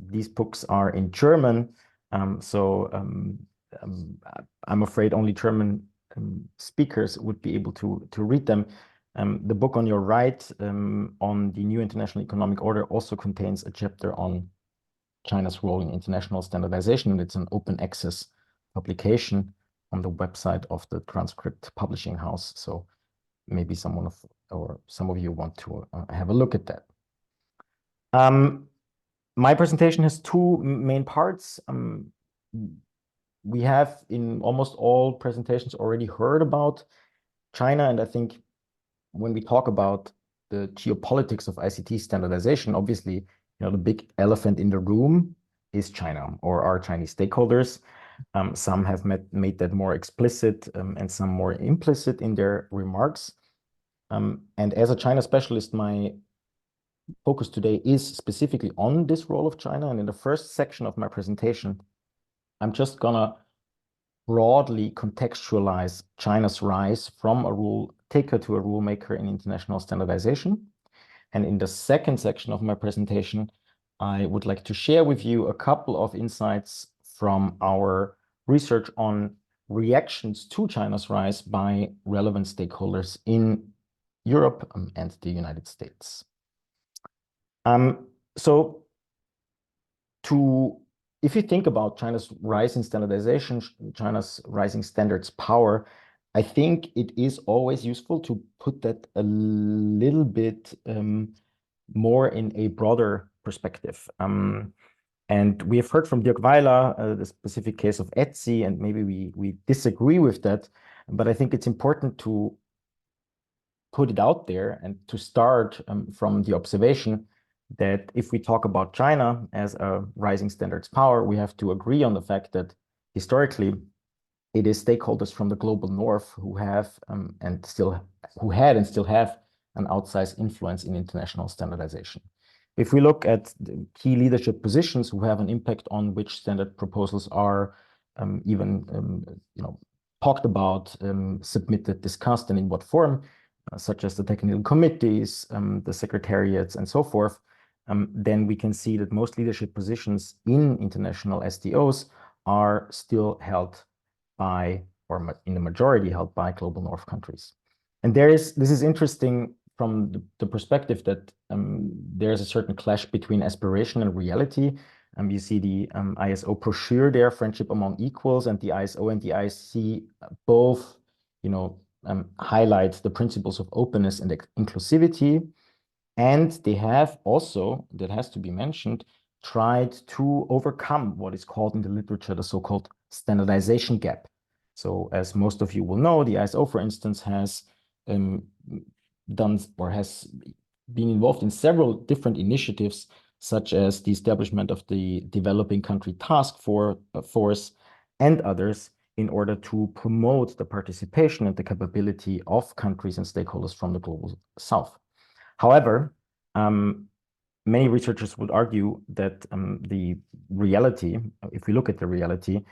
these books are in German. I'm afraid only German speakers would be able to read them. The book on your right on the new international economic order also contains a chapter on China's role in international standardization. It's an open access publication on the website of the Transcript Publishing House. So maybe some of you want to have a look at that. My presentation has 2 main parts. We have in almost all presentations already heard about China, and I think when we talk about the geopolitics of ICT standardization, obviously, the big elephant in the room is China or our Chinese stakeholders. Some have made that more explicit and some more implicit in their remarks. And as a China specialist, my focus today is specifically on this role of China. And in the first section of my presentation, I'm just gonna broadly contextualize China's rise from a rule taker to a rule maker in international standardization. And in the second section of my presentation, I would like to share with you a couple of insights from our research on reactions to China's rise by relevant stakeholders in Europe and the United States. If you think about China's rise in standardization, China's rising standards power, I think it is always useful to put that a little bit more in a broader perspective. And we have heard from Dirk Weiler the specific case of Etsy, and maybe we disagree with that, but I think it's important to put it out there and to start from the observation that if we talk about China as a rising standards power, we have to agree on the fact that historically it is stakeholders from the global north who have and still have an outsized influence in international standardization. If we look at the key leadership positions who have an impact on which standard proposals are talked about, submitted, discussed, and in what form, such as the technical committees, the secretariats, and so forth, then we can see that most leadership positions in international SDOs are still held by, or in the majority held by, global north countries. And this is interesting from the perspective that there's a certain clash between aspiration and reality. You see the ISO brochure there, Friendship Among Equals, and the ISO and the IC both, highlight the principles of openness and inclusivity. And they have also, that has to be mentioned, tried to overcome what is called in the literature the so-called standardization gap. So as most of you will know, the ISO, for instance, has done or has been involved in several different initiatives, such as the establishment of the Developing Country Task Force and others, in order to promote the participation and the capability of countries and stakeholders from the global south. However, many researchers would argue that the reality, if we look at the reality,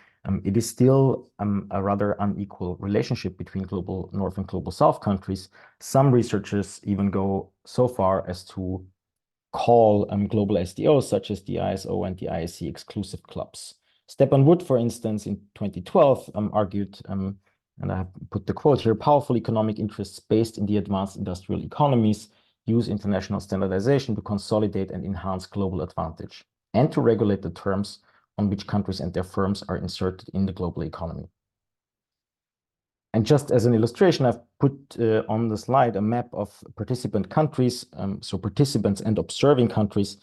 it is still a rather unequal relationship between global north and global south countries. Some researchers even go so far as to call global SDOs, such as the ISO and the ISC, exclusive clubs. Stepan Wood, for instance, in 2012 argued, and I have put the quote here, powerful economic interests based in the advanced industrial economies use international standardization to consolidate and enhance global advantage and to regulate the terms on which countries and their firms are inserted in the global economy. And just as an illustration, I've put on the slide a map of participant countries, so participants and observing countries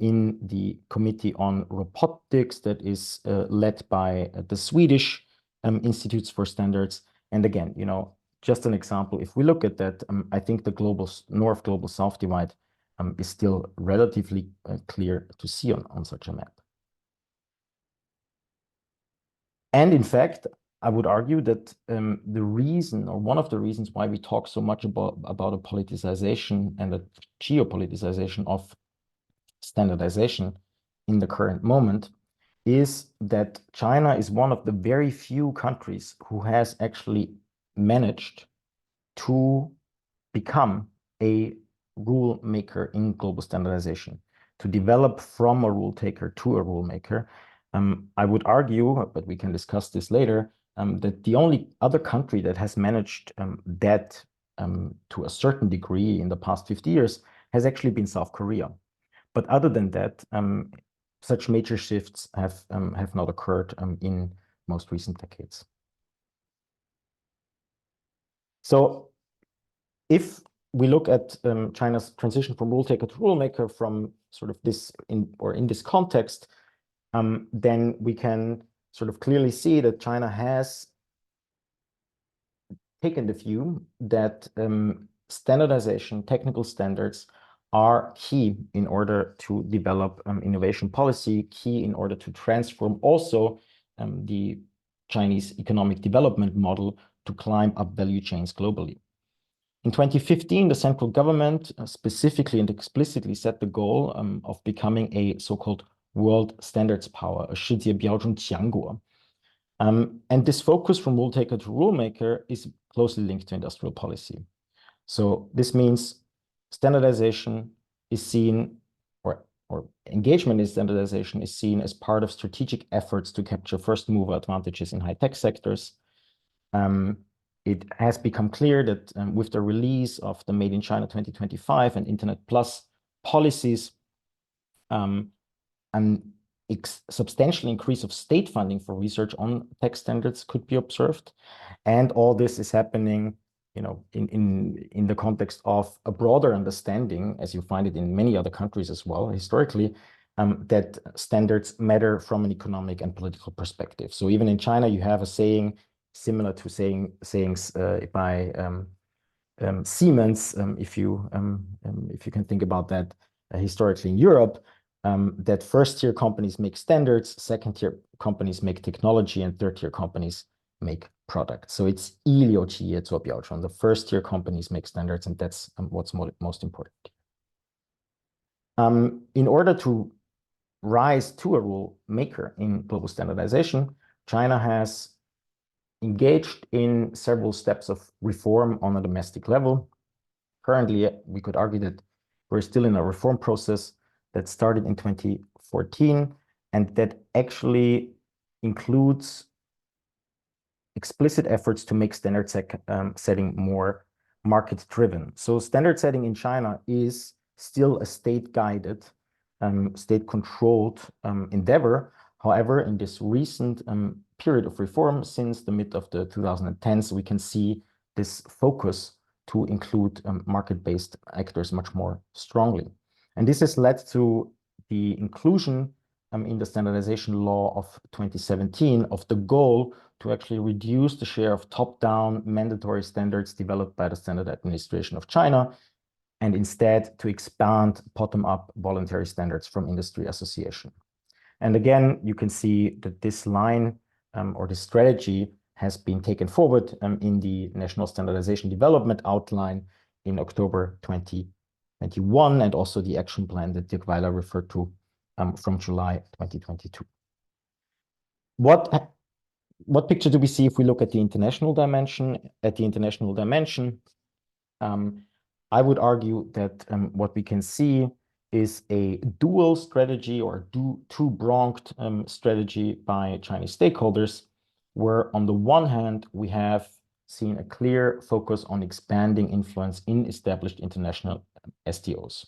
in the Committee on Robotics that is led by the Swedish Institutes for Standards. And again, just an example, if we look at that, I think the global north, global south divide is still relatively clear to see on such a map. And in fact, I would argue that the reason, or one of the reasons why we talk so much about a politicization and a geopoliticization of standardization in the current moment, is that China is one of the very few countries who has actually managed to become a rule maker in global standardization, to develop from a rule taker to a rule maker. I would argue, but we can discuss this later, that the only other country that has managed that to a certain degree in the past 50 years has actually been South Korea. But other than that, such major shifts have not occurred in most recent decades. So if we look at China's transition from rule taker to rule maker from sort of this in this context, then we can sort of clearly see that China has taken the view that standardization, technical standards are key in order to develop innovation policy, key in order to transform also the Chinese economic development model to climb up value chains globally. In 2015, the central government specifically and explicitly set the goal of becoming a so-called world standards power, a 世界标准强国. And this focus from rule taker to rule maker is closely linked to industrial policy. So this means standardization is seen, or engagement in standardization is seen as part of strategic efforts to capture first mover advantages in high-tech sectors. It has become clear that with the release of the Made in China 2025 and Internet Plus policies, an substantial increase of state funding for research on tech standards could be observed. And all this is happening, in the context of a broader understanding, as you find it in many other countries as well, historically, that standards matter from an economic and political perspective. So even in China, you have a saying similar to sayings by Siemens, if you can think about that historically in Europe, that first-tier companies make standards, second-tier companies make technology, and third-tier companies make products. So it's 一流企业做标准. The first-tier companies make standards, and that's what's most important. In order to rise to a rule maker in global standardization, China has engaged in several steps of reform on a domestic level. Currently, we could argue that we're still in a reform process that started in 2014 and that actually includes explicit efforts to make standard setting more market-driven. So standard setting in China is still a state-guided, state-controlled endeavor. However, in this recent period of reform, since the mid of the 2010s, we can see this focus to include market-based actors much more strongly. And this has led to the inclusion in the standardization law of 2017 of the goal to actually reduce the share of top-down mandatory standards developed by the Standard Administration of China, and instead to expand bottom-up voluntary standards from industry association. And again, you can see that this line or this strategy has been taken forward in the National Standardization Development Outline in October 2021, and also the action plan that Dirk Weiler referred to from July 2022. What picture do we see if we look at the international dimension? At the international dimension, I would argue that what we can see is a dual strategy or two-pronged strategy by Chinese stakeholders, where on the one hand, we have seen a clear focus on expanding influence in established international STOs.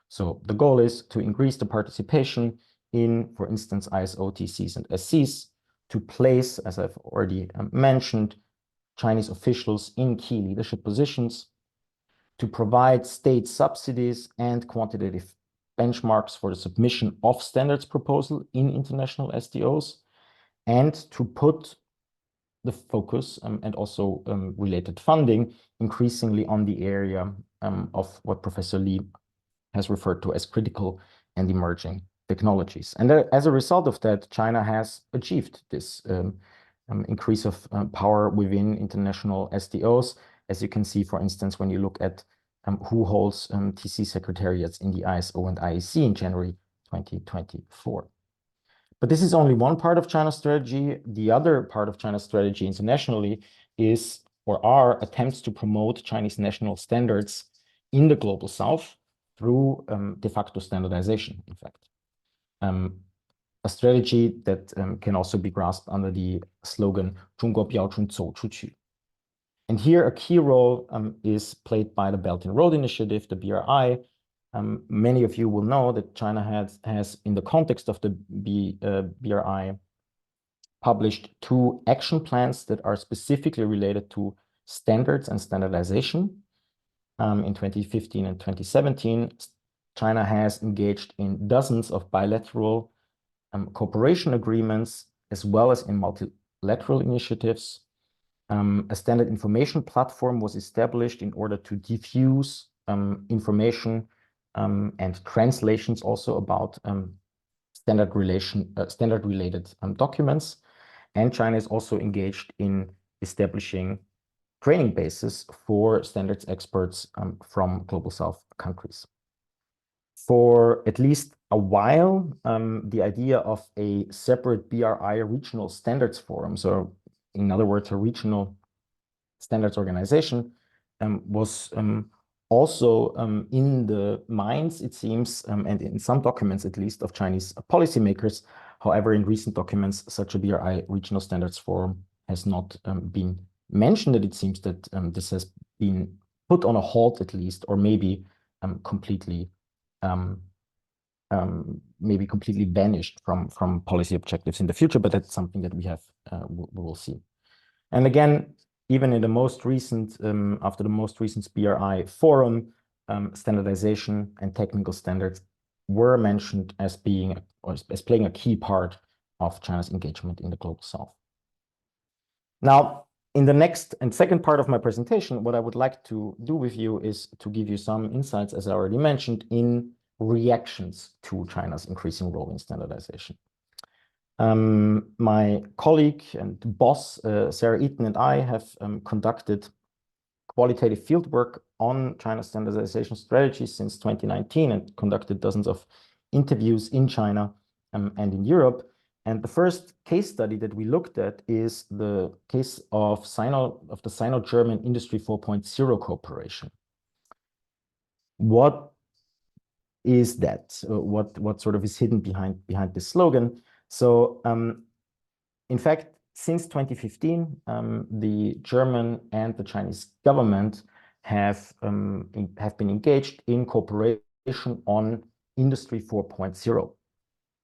So the goal is to increase the participation in, for instance, ISO, TCs, and SCs, to place, as I've already mentioned, Chinese officials in key leadership positions, to provide state subsidies and quantitative benchmarks for the submission of standards proposal in international STOs, and to put the focus and also related funding increasingly on the area of what Professor Li has referred to as critical and emerging technologies. And as a result of that, China has achieved this increase of power within international STOs. As you can see, for instance, when you look at who holds TC secretariats in the ISO and IEC in January 2024. But this is only one part of China's strategy. The other part of China's strategy internationally is, or are, attempts to promote Chinese national standards in the global south through de facto standardization, in fact. A strategy that can also be grasped under the slogan 中国标准走出去. And here a key role is played by the Belt and Road Initiative, the BRI. Many of you will know that China has in the context of the BRI, published 2 action plans that are specifically related to standards and standardization. In 2015 and 2017, China has engaged in dozens of bilateral cooperation agreements, as well as in multilateral initiatives. A standard information platform was established in order to diffuse information and translations also about standard-related documents. And China is also engaged in establishing training bases for standards experts from Global South countries. For at least a while, the idea of a separate BRI regional standards forum, so in other words, a regional standards organization, was also in the minds, it seems, and in some documents at least, of Chinese policymakers. However, in recent documents, such a BRI regional standards forum has not been mentioned. That it seems that this has been put on a halt at least, or maybe completely banished from policy objectives in the future, but that's something that we will see. And again, even in the most recent, after the most recent BRI forum, standardization and technical standards were mentioned as being, or as playing a key part of China's engagement in the Global South. Now, in the next and second part of my presentation, what I would like to do with you is to give you some insights, as I already mentioned, in reactions to China's increasing role in standardization. My colleague and boss, Sarah Eaton, and I have conducted qualitative fieldwork on China's standardization strategy since 2019 and conducted dozens of interviews in China and in Europe. And the first case study that we looked at is the case of the Sino-German Industry 4.0 cooperation. What is that? What sort of is hidden behind this slogan? So, in fact, since 2015, the German and the Chinese government have been engaged in cooperation on Industry 4.0.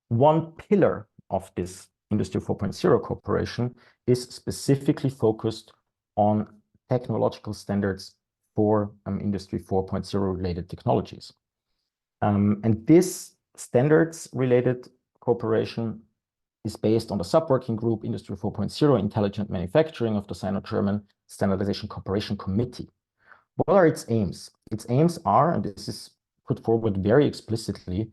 One pillar of this Industry 4.0 cooperation is specifically focused on technological standards for Industry 4.0 related technologies. And this standards related cooperation is based on the sub-working group Industry 4.0 Intelligent Manufacturing of the Sino-German Standardization Cooperation Committee. What are its aims? Its aims are, and this is put forward very explicitly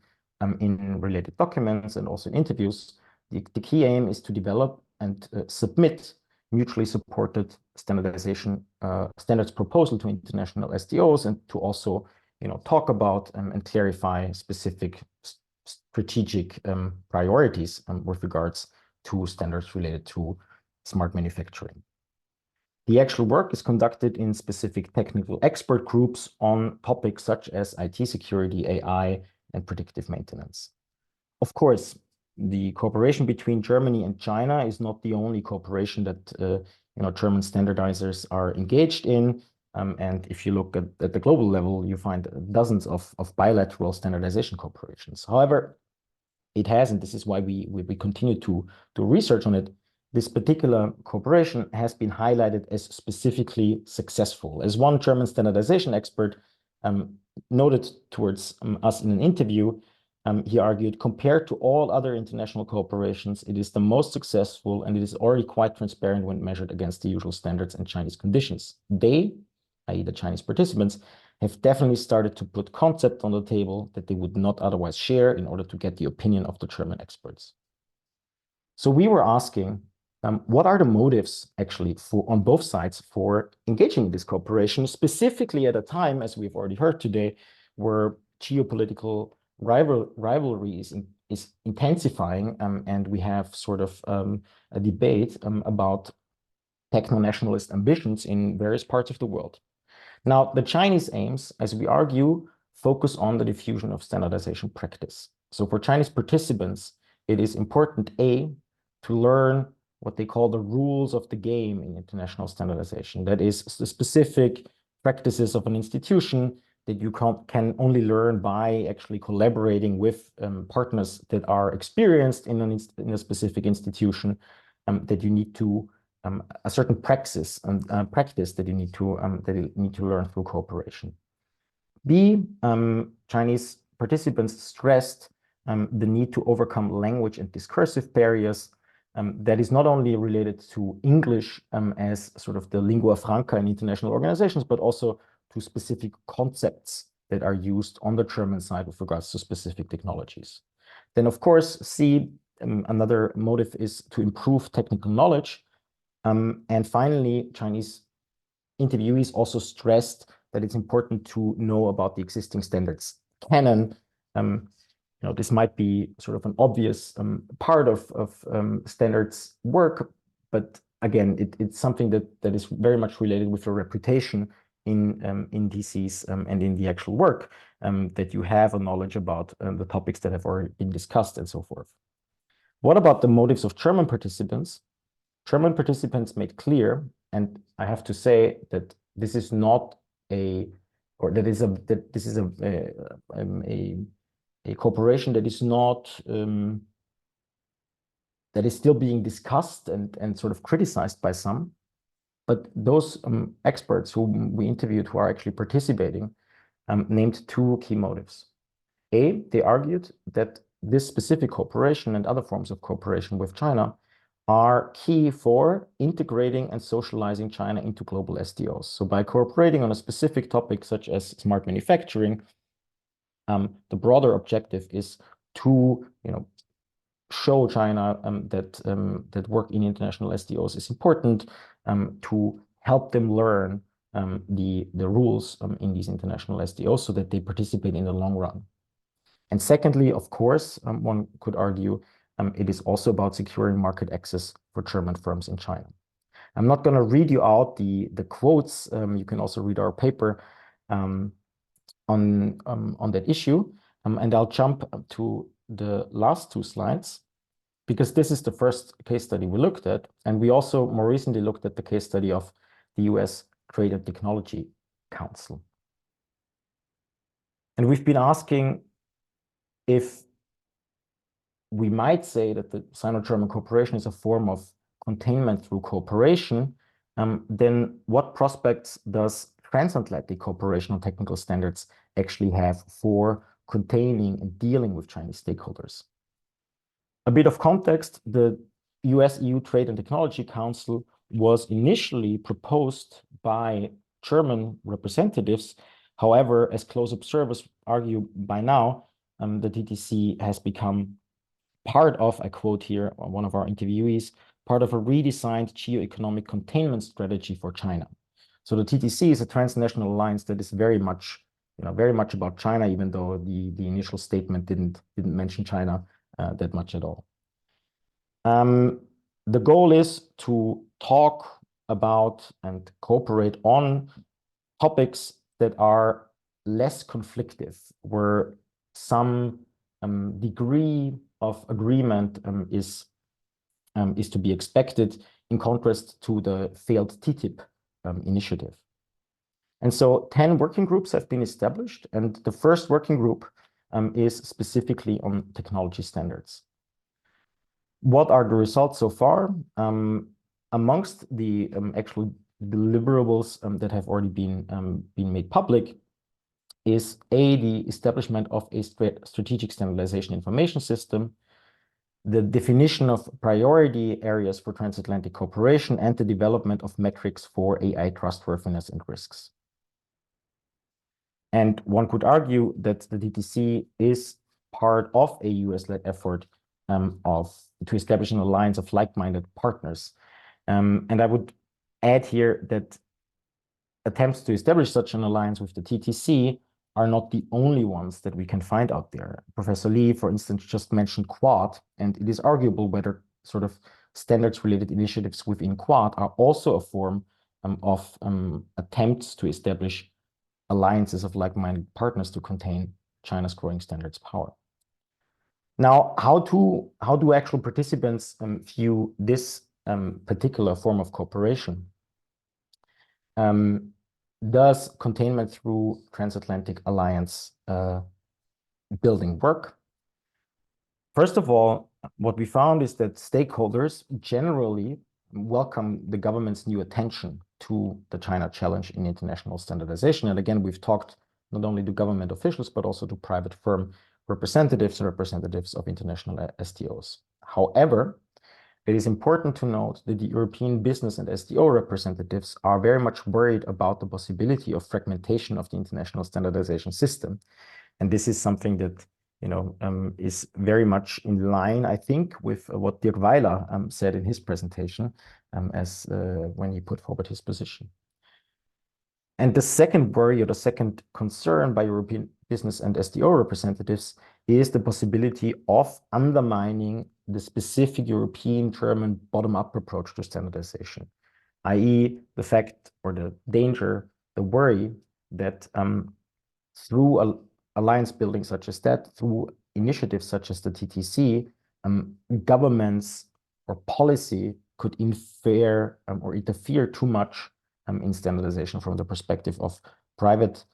in related documents and also in interviews, the key aim is to develop and submit mutually supported standardization standards proposal to international SDOs, and to also talk about and clarify specific strategic priorities with regards to standards related to smart manufacturing. The actual work is conducted in specific technical expert groups on topics such as IT security, AI, and predictive maintenance. Of course, the cooperation between Germany and China is not the only cooperation that German standardizers are engaged in. And if you look at the global level, you find dozens of bilateral standardization cooperations. However, it has, and this is why we continue to do research on it, this particular cooperation has been highlighted as specifically successful. As one German standardization expert noted towards us in an interview, he argued, compared to all other international cooperations, it is the most successful, and it is already quite transparent when measured against the usual standards and Chinese conditions. They, i.e. the Chinese participants, have definitely started to put concepts on the table that they would not otherwise share in order to get the opinion of the German experts. So we were asking, what are the motives actually on both sides for engaging in this cooperation, specifically at a time, as we've already heard today, where geopolitical rivalry is intensifying, and we have sort of a debate about techno-nationalist ambitions in various parts of the world. Now, the Chinese aims, as we argue, focus on the diffusion of standardization practice. So for Chinese participants, it is important, A, to learn what they call the rules of the game in international standardization. That is, the specific practices of an institution that you can only learn by actually collaborating with partners that are experienced in a specific institution, that you need to a certain practice that you need to learn through cooperation. B, Chinese participants stressed the need to overcome language and discursive barriers. That is not only related to English as sort of the lingua franca in international organizations, but also to specific concepts that are used on the German side with regards to specific technologies. Then, of course, C, another motive is to improve technical knowledge. And finally, Chinese interviewees also stressed that it's important to know about the existing standards canon. This might be sort of an obvious part of standards work, but again, it's something that is very much related with your reputation in DCs and in the actual work, that you have a knowledge about the topics that have already been discussed and so forth. What about the motives of German participants? German participants made clear, and I have to say that this is not a cooperation that is not that is still being discussed and sort of criticized by some. But those experts whom we interviewed who are actually participating named two key motives. A, they argued that this specific cooperation and other forms of cooperation with China are key for integrating and socializing China into global SDOs. So by cooperating on a specific topic such as smart manufacturing, the broader objective is to show China that work in international SDOs is important, to help them learn the rules in these international SDOs so that they participate in the long run. And secondly, of course, one could argue it is also about securing market access for German firms in China. I'm not going to read you out the quotes. You can also read our paper on that issue. And I'll jump to the last two slides, because this is the first case study we looked at. And we also more recently looked at the case study of the US Trade and Technology Council. And we've been asking if we might say that the Sino-German cooperation is a form of containment through cooperation, then what prospects does transatlantic cooperation on technical standards actually have for containing and dealing with Chinese stakeholders? A bit of context, the US-EU Trade and Technology Council was initially proposed by German representatives. However, as close observers argue by now, the TTC has become part of, I quote here one of our interviewees, part of a redesigned geo-economic containment strategy for China. So the TTC is a transnational alliance that is very much about China, even though the initial statement didn't mention China that much at all. The goal is to talk about and cooperate on topics that are less conflictive, where some degree of agreement is to be expected, in contrast to the failed TTIP initiative. And so 10 working groups have been established, and the first working group is specifically on technology standards. What are the results so far? Amongst the actual deliverables that have already been made public is the establishment of a strategic standardization information system, the definition of priority areas for transatlantic cooperation, and the development of metrics for AI trustworthiness and risks. And one could argue that the DTC is part of a US-led effort to establish an alliance of like-minded partners. And I would add here that attempts to establish such an alliance with the TTC are not the only ones that we can find out there. Professor Lee, for instance, just mentioned Quad, and it is arguable whether sort of standards-related initiatives within Quad are also a form of attempts to establish alliances of like-minded partners to contain China's growing standards power. Now, how do actual participants view this particular form of cooperation? Does containment through transatlantic alliance building work? First of all, what we found is that stakeholders generally welcome the government's new attention to the China challenge in international standardization. And again, we've talked not only to government officials, but also to private firm representatives and representatives of international STOs. However, it is important to note that the European business and STO representatives are very much worried about the possibility of fragmentation of the international standardization system. And this is something that is very much in line, I think, with what Dirk Weiler said in his presentation when he put forward his position. And the second worry, or the second concern by European business and STO representatives, is the possibility of undermining the specific European German bottom-up approach to standardization, i.e. the fact or the danger, the worry that through alliance building such as that, through initiatives such as the TTC, governments or policy could infer or interfere too much in standardization from the perspective of private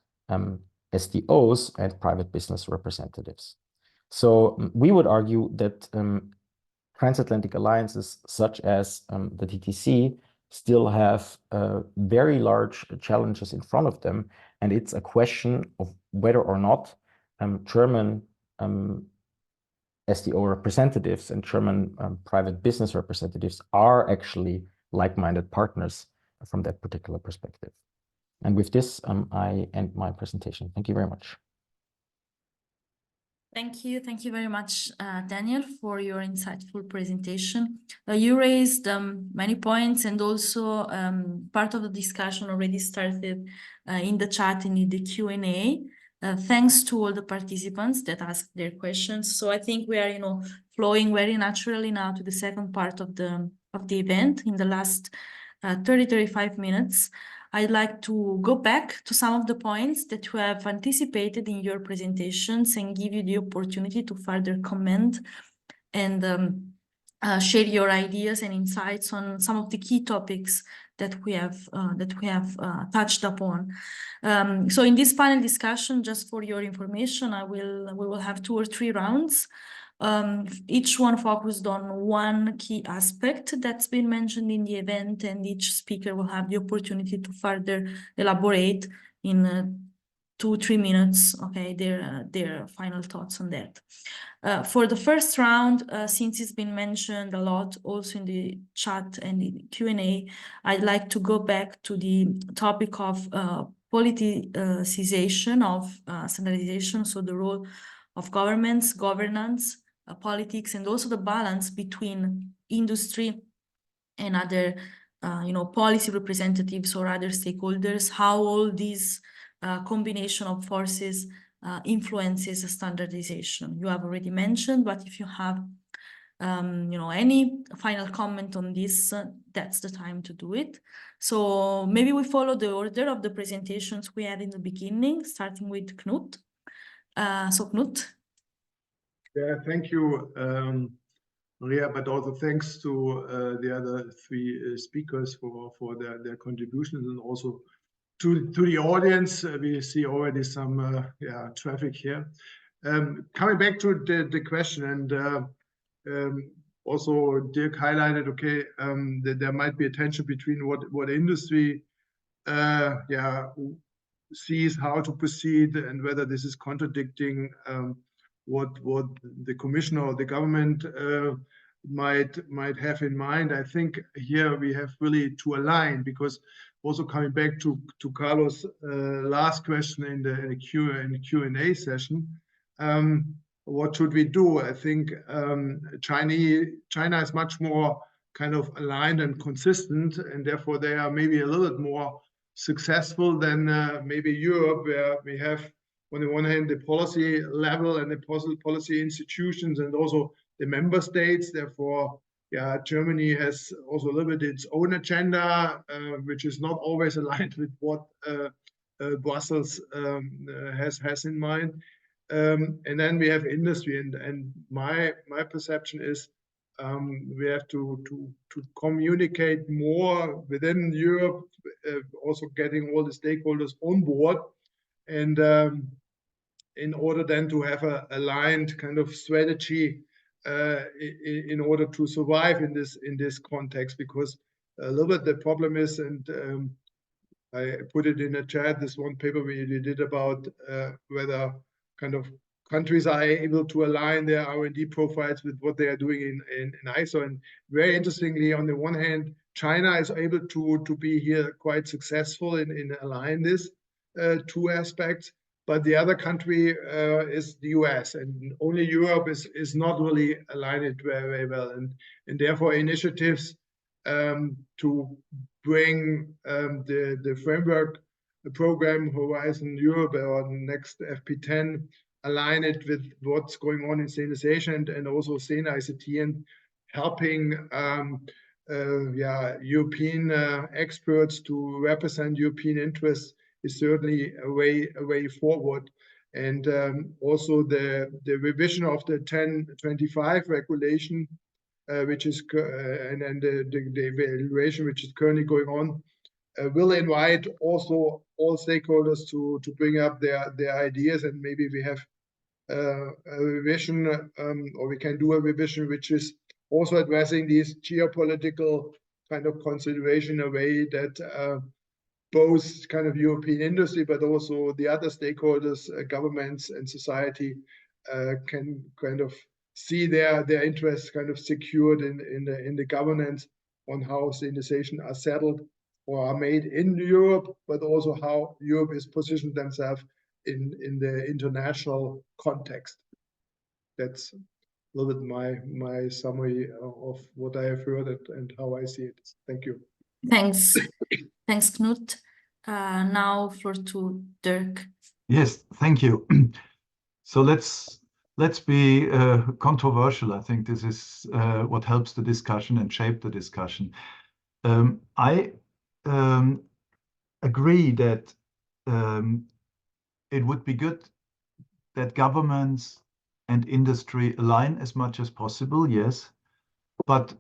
STOs and private business representatives. So we would argue that transatlantic alliances such as the TTC still have very large challenges in front of them. And it's a question of whether or not German STO representatives and German private business representatives are actually like-minded partners from that particular perspective. And with this, I end my presentation. Thank you very much. Thank you. Thank you very much, Daniel, for your insightful presentation. You raised many points, and also part of the discussion already started in the chat and in the Q&A. Thanks to all the participants that asked their questions. So I think we are, flowing very naturally now to the second part of the event. In the last 30-35 minutes, I'd like to go back to some of the points that you have anticipated in your presentations and give you the opportunity to further comment and share your ideas and insights on some of the key topics that we have touched upon. So in this panel discussion, just for your information, we will have 2 or 3 rounds. Each one focused on one key aspect that's been mentioned in the event, and each speaker will have the opportunity to further elaborate in 2-3 minutes, okay, their final thoughts on that. For the first round, since it's been mentioned a lot also in the chat and in the Q&A, I'd like to go back to the topic of politicization of standardization, so the role of governments, governance, politics, and also the balance between industry and other policy representatives or other stakeholders, how all these combination of forces influences standardization. You have already mentioned, but if you have any final comment on this, that's the time to do it. So maybe we follow the order of the presentations we had in the beginning, starting with Knut. So Knut. Yeah, thank you, Maria, but also thanks to the other 3 speakers for their contributions, and also to the audience. We see already some traffic here. Coming back to the question, and also Dirk highlighted, okay, that there might be a tension between what industry sees how to proceed, and whether this is contradicting what the commission or the government might have in mind. I think here we have really to align, because also coming back to Carlos' last question in the Q&A session, what should we do? I think China is much more kind of aligned and consistent, and therefore they are maybe a little bit more successful than maybe Europe, where we have on the one hand the policy level and the policy institutions, and also the member states. Therefore, Germany has also a little bit its own agenda, which is not always aligned with what Brussels has in mind. And then we have industry, and my perception is we have to communicate more within Europe, also getting all the stakeholders on board, and in order then to have a aligned kind of strategy in order to survive in this context. Because a little bit the problem is, and I put it in a chat, this one paper we did about whether kind of countries are able to align their R&D profiles with what they are doing in ISO. And very interestingly, on the one hand, China is able to be here quite successful in align this 2 aspects. But the other country is the US, and only Europe is not really aligned very well. And therefore initiatives to bring the framework, the program Horizon Europe or next FP10, align it with what's going on in standardization and also ICT, and helping European experts to represent European interests is certainly a way forward. And also the revision of the 1025 regulation, which is and then the evaluation which is currently going on, will invite also all stakeholders to bring up their ideas, and maybe we have a revision, or we can do a revision which is also addressing these geopolitical kind of consideration in a way that both kind of European industry, but also the other stakeholders, governments and society, can kind of see their interests kind of secured in the governance on how standardization are settled or are made in Europe, but also how Europe is positioned themselves in the international context. That's a little bit my summary of what I have heard and how I see it. Thank you. Thanks, Knut. Now floor to Dirk. Yes, thank you. So let's be controversial. I think this is what helps the discussion and shape the discussion. I agree that it would be good that governments and industry align as much as possible, yes, but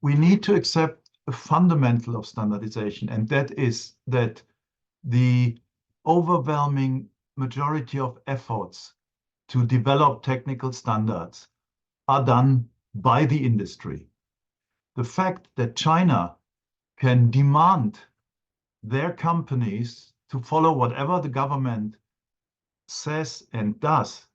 we need to accept a fundamental of standardization, and that is that the overwhelming majority of efforts to develop technical standards are done by the industry. The fact that China can demand their companies to follow whatever the government says and does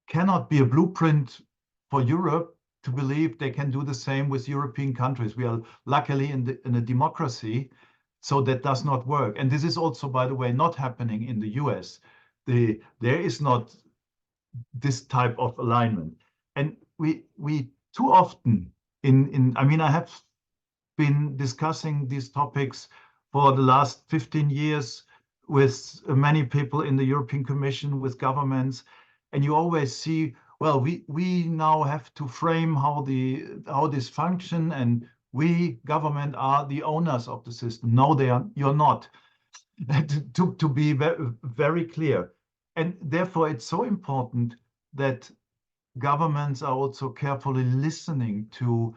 cannot be a blueprint for Europe to believe they can do the same with European countries. We are luckily in a democracy, so that does not work. And this is also, by the way, not happening in the US. There is not this type of alignment. And we too often I mean, I have been discussing these topics for the last 15 years with many people in the European Commission, with governments, and you always see, well, we now have to frame how this function, and we, government, are the owners of the system. No, you're not, to be very clear. And therefore, it's so important that governments are also carefully listening to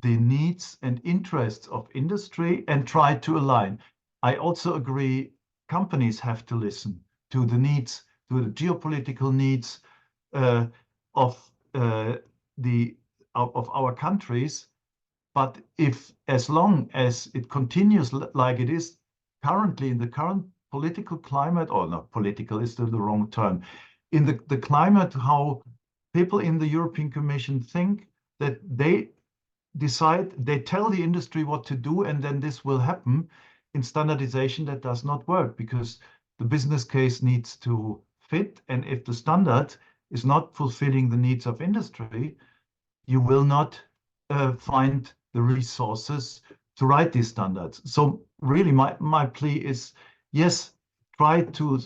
the needs and interests of industry and try to align. I also agree companies have to listen to the needs, to the geopolitical needs of our countries. But as long as it continues like it is currently in the current political climate, or not political is still the wrong term, in the climate, how people in the European Commission think that they decide, they tell the industry what to do, and then this will happen. In standardization, that does not work, because the business case needs to fit. And if the standard is not fulfilling the needs of industry, you will not find the resources to write these standards. So really, my plea is, yes, try to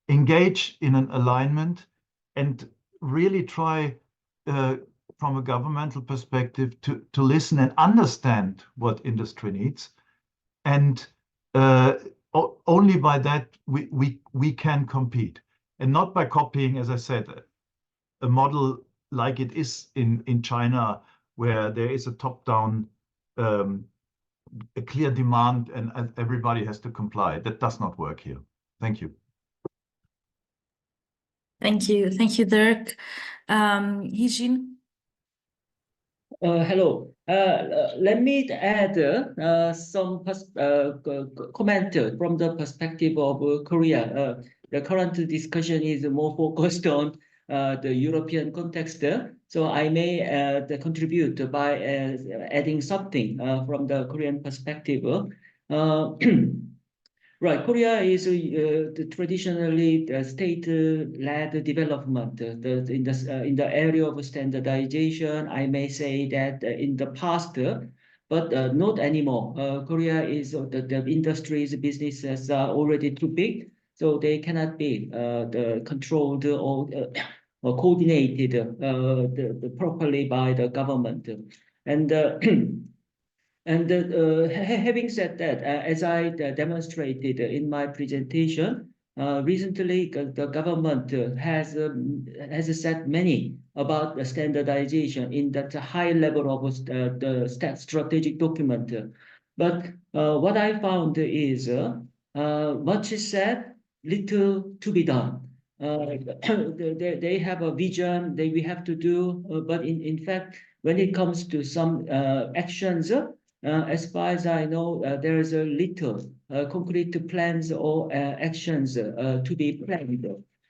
engage in an alignment, and really try from a governmental perspective to listen and understand what industry needs. And only by that we can compete, and not by copying, as I said, a model like it is in China, where there is a top-down, a clear demand, and everybody has to comply. That does not work here. Thank you. Thank you, Dirk. Heejin. Hello. Let me add some comment from the perspective of Korea. The current discussion is more focused on the European context. So I may contribute by adding something from the Korean perspective. Right, Korea is traditionally state-led development. In the area of standardization, I may say that in the past, but not anymore. Korea is the industries, businesses are already too big, so they cannot be controlled or coordinated properly by the government. And having said that, as I demonstrated in my presentation, recently the government has said many about the standardization in that high level of the strategic document. But what I found is much is said, little to be done. They have a vision that we have to do, but in fact, when it comes to some actions, as far as I know, there is a little concrete plans or actions to be planned.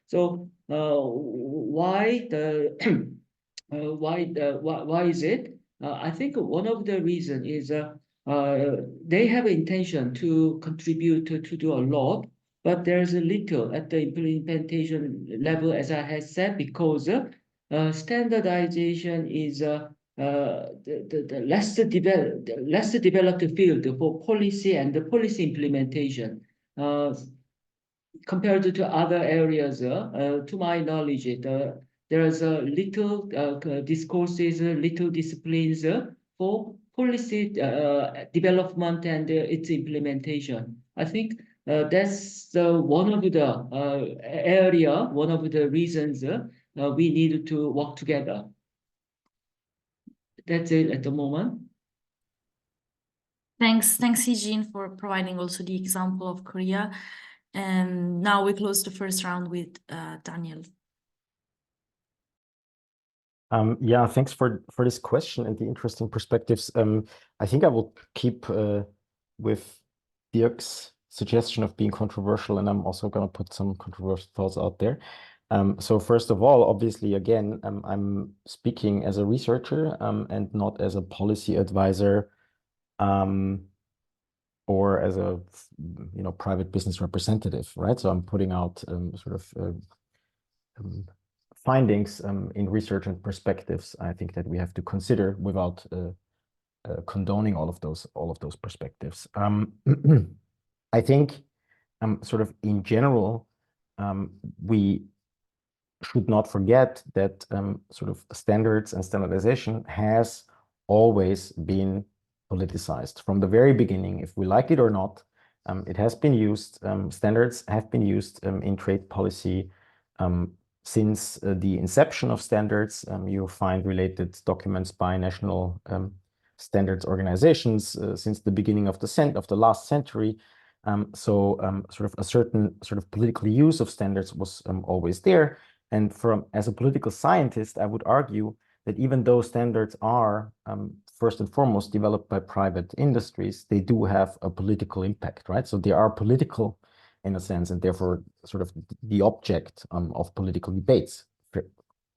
So why is it? I think one of the reasons is they have intention to contribute to do a lot, but there's a little at the implementation level, as I had said, because standardization is the less developed field for policy and the policy implementation compared to other areas. To my knowledge, there is a little discourses, little disciplines for policy development and its implementation. I think that's one of the area, one of the reasons we need to work together. That's it at the moment. Thanks, Heejin, for providing also the example of Korea. And now we close the first round with Daniel. Yeah, thanks for this question and the interesting perspectives. I think I will keep with Dirk's suggestion of being controversial, and I'm also going to put some controversial thoughts out there. So first of all, obviously, again, I'm speaking as a researcher and not as a policy advisor or as a private business representative, right? So I'm putting out sort of findings in research and perspectives, I think, that we have to consider without condoning all of those perspectives. I think sort of in general, we should not forget that sort of standards and standardization has always been politicized from the very beginning. If we like it or not, it has been used. Standards have been used in trade policy since the inception of standards. You'll find related documents by national standards organizations since the beginning of the last century. So sort of a certain sort of political use of standards was always there. And as a political scientist, I would argue that even though standards are first and foremost developed by private industries, they do have a political impact, right? So they are political in a sense, and therefore sort of the object of political debates,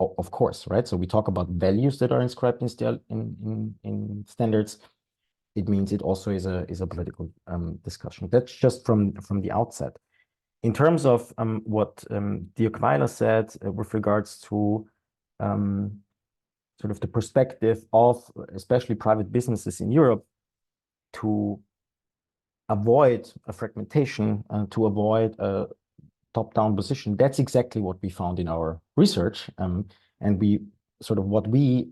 of course, right? So we talk about values that are inscribed in standards. It means it also is a political discussion. That's just from the outset. In terms of what Dirk Weiler said with regards to sort of the perspective of especially private businesses in Europe to avoid a fragmentation and to avoid a top-down position, that's exactly what we found in our research. And what we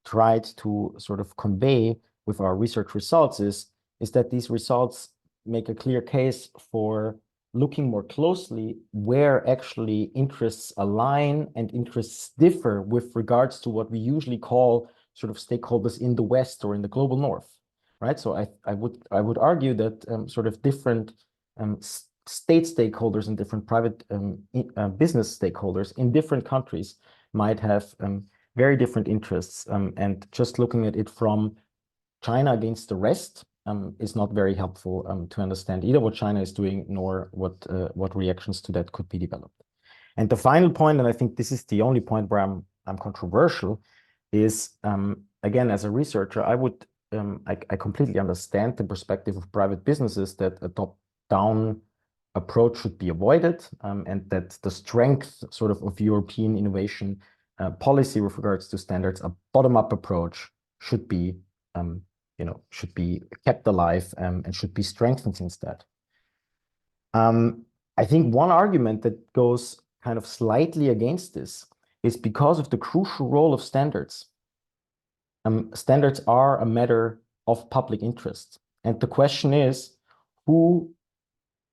tried to sort of convey with our research results is that these results make a clear case for looking more closely where actually interests align and interests differ with regards to what we usually call sort of stakeholders in the West or in the global North, right? So I would argue that sort of different state stakeholders and different private business stakeholders in different countries might have very different interests, and just looking at it from China against the rest is not very helpful to understand either what China is doing nor what reactions to that could be developed. And the final point, and I think this is the only point where I'm controversial, is again, as a researcher, I completely understand the perspective of private businesses that a top-down approach should be avoided, and that the strength sort of European innovation policy with regards to standards, a bottom-up approach should be kept alive and should be strengthened instead. I think one argument that goes kind of slightly against this is because of the crucial role of standards. Standards are a matter of public interest. And the question is, who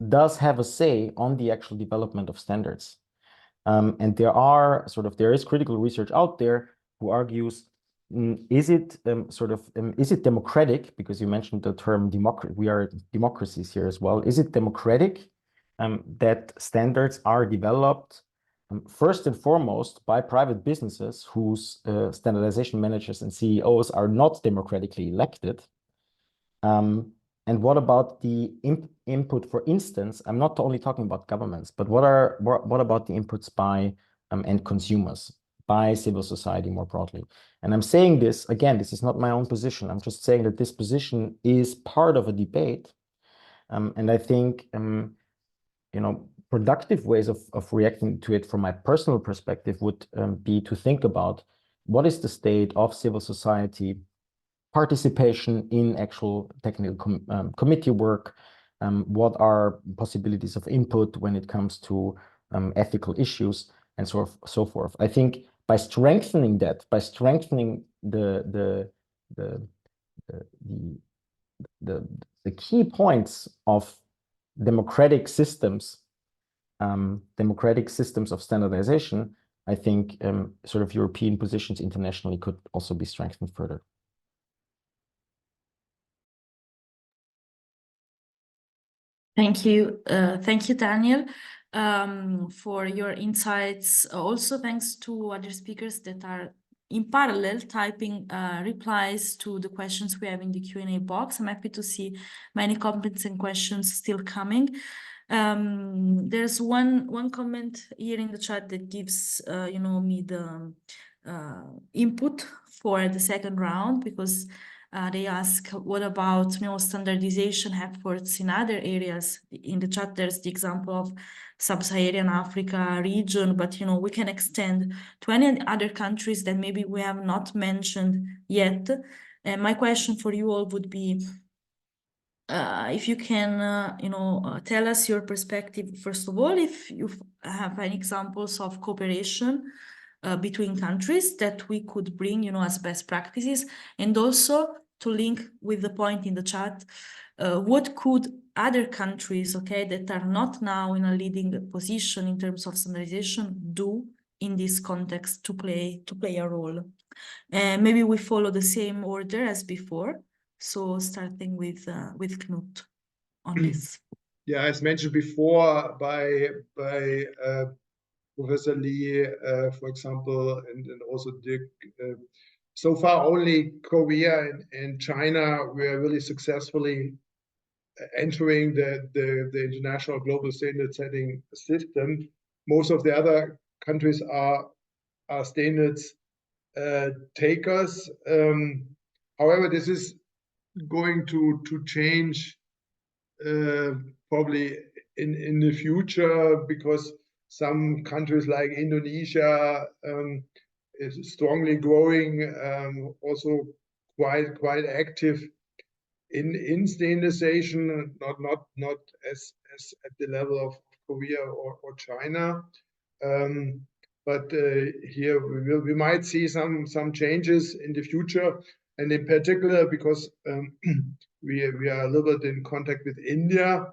does have a say on the actual development of standards? And there is critical research out there who argues, is it democratic? Because you mentioned the term democracy, we are democracies here as well. Is it democratic that standards are developed first and foremost by private businesses whose standardization managers and CEOs are not democratically elected? And what about the input, for instance? I'm not only talking about governments, but what about the inputs by end consumers, by civil society more broadly? And I'm saying this, again, this is not my own position. I'm just saying that this position is part of a debate. And I think, productive ways of reacting to it from my personal perspective would be to think about what is the state of civil society participation in actual technical committee work, what are possibilities of input when it comes to ethical issues, and so forth. I think by strengthening that, by strengthening the key points of democratic systems of standardization, I think sort of European positions internationally could also be strengthened further. Thank you, Daniel, for your insights. Also, thanks to other speakers that are in parallel typing replies to the questions we have in the Q&A box. I'm happy to see many comments and questions still coming. There's one comment here in the chat that gives me the input for the second round, because they ask, what about standardization efforts in other areas? In the chat, there's the example of Sub-Saharan Africa region, but we can extend to any other countries that maybe we have not mentioned yet. And my question for you all would be, if you can, tell us your perspective, first of all, if you have any examples of cooperation between countries that we could bring, as best practices, and also to link with the point in the chat, what could other countries, that are not now in a leading position in terms of standardization do in this context to play a role? And maybe we follow the same order as before. So starting with Knut on this. Yeah, as mentioned before by Professor Lee, for example, and also Dirk, so far only Korea and China were really successfully entering the international global standard setting system. Most of the other countries are standards takers. However, this is going to change probably in the future, because some countries like Indonesia is strongly growing, also quite active in standardization, not as at the level of Korea or China. But here we might see some changes in the future, and in particular because we are a little bit in contact with India.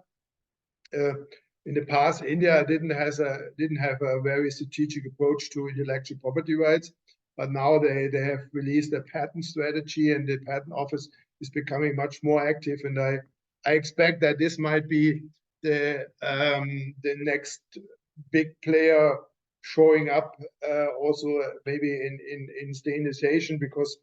In the past, India didn't have a very strategic approach to intellectual property rights, but now they have released a patent strategy, and the patent office is becoming much more active. And I expect that this might be the next big player showing up, also maybe in standardization, because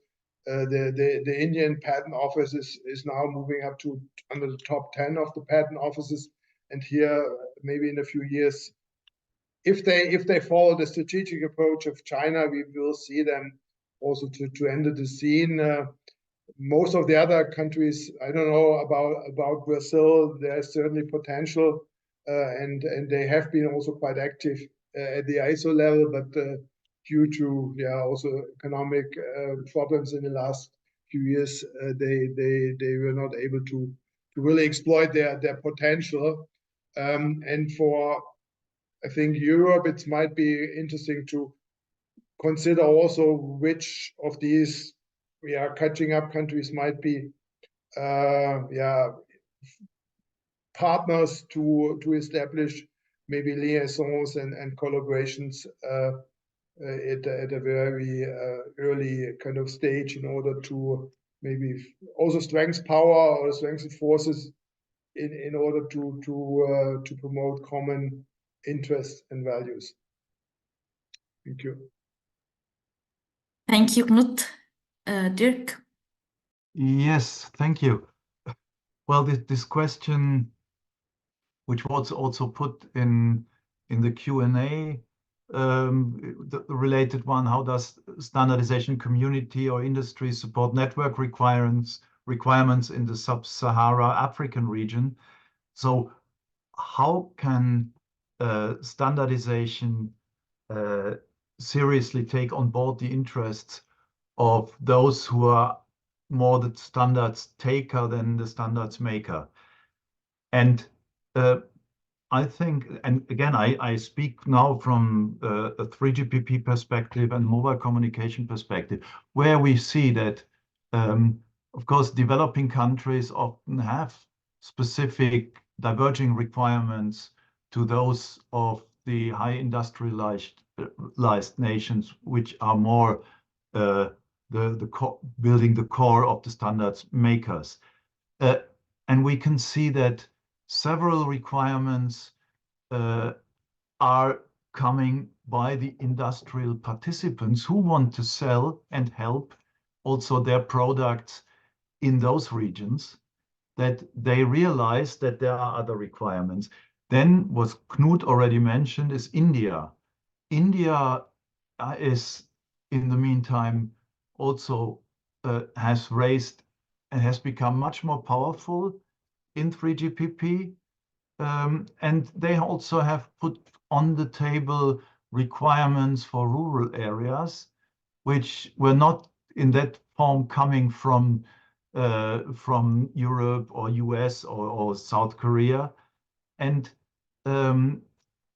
the Indian patent office is now moving up to under the top 10 of the patent offices. And here, maybe in a few years, if they follow the strategic approach of China, we will see them also to enter the scene. Most of the other countries, I don't know about Brazil. There's certainly potential, and they have been also quite active at the ISO level, but due to also economic problems in the last few years, they were not able to really exploit their potential. And for, I think, Europe, it might be interesting to consider also which of these catching up countries might be partners to establish maybe liaisons and collaborations at a very early kind of stage, in order to maybe also strengthen power or strengthen forces in order to promote common interests and values. Thank you. Thank you, Knut. Dirk? Yes, thank you. Well, this question, which was also put in the Q&A, the related one, how does standardization community or industry support network requirements in the sub-Sahara African region? So how can standardization seriously take on board the interests of those who are more the standards taker than the standards maker? And I think, and again, I speak now from a 3GPP perspective and mobile communication perspective, where we see that, of course, developing countries often have specific diverging requirements to those of the high industrialized nations, which are more building the core of the standards makers. And we can see that several requirements are coming by the industrial participants who want to sell and help also their products in those regions, that they realize that there are other requirements. Then what Knut already mentioned is India. India is, in the meantime, also has raised and has become much more powerful in 3GPP. And they also have put on the table requirements for rural areas, which were not in that form coming from Europe or US or South Korea. And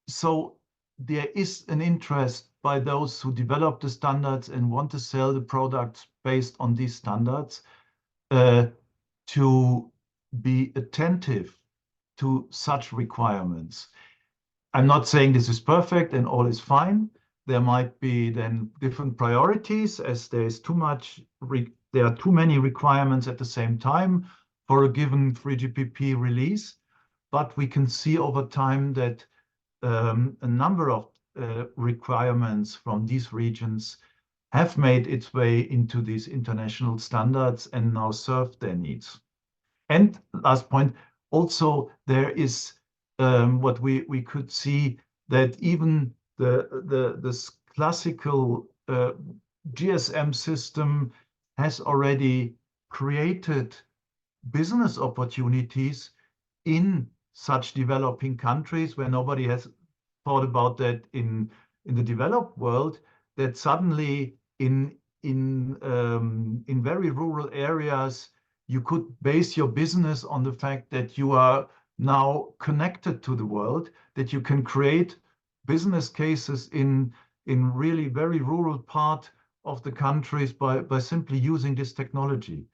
so there is an interest by those who develop the standards and want to sell the products based on these standards to be attentive to such requirements. I'm not saying this is perfect and all is fine. There might be then different priorities, as there is there are too many requirements at the same time for a given 3GPP release. But we can see over time that a number of requirements from these regions have made its way into these international standards and now serve their needs. And last point, also there is what we could see, that even the classical GSM system has already created business opportunities in such developing countries where nobody has thought about that in the developed world, that suddenly in very rural areas you could base your business on the fact that you are now connected to the world, that you can create business cases in really very rural part of the countries by simply using this technology.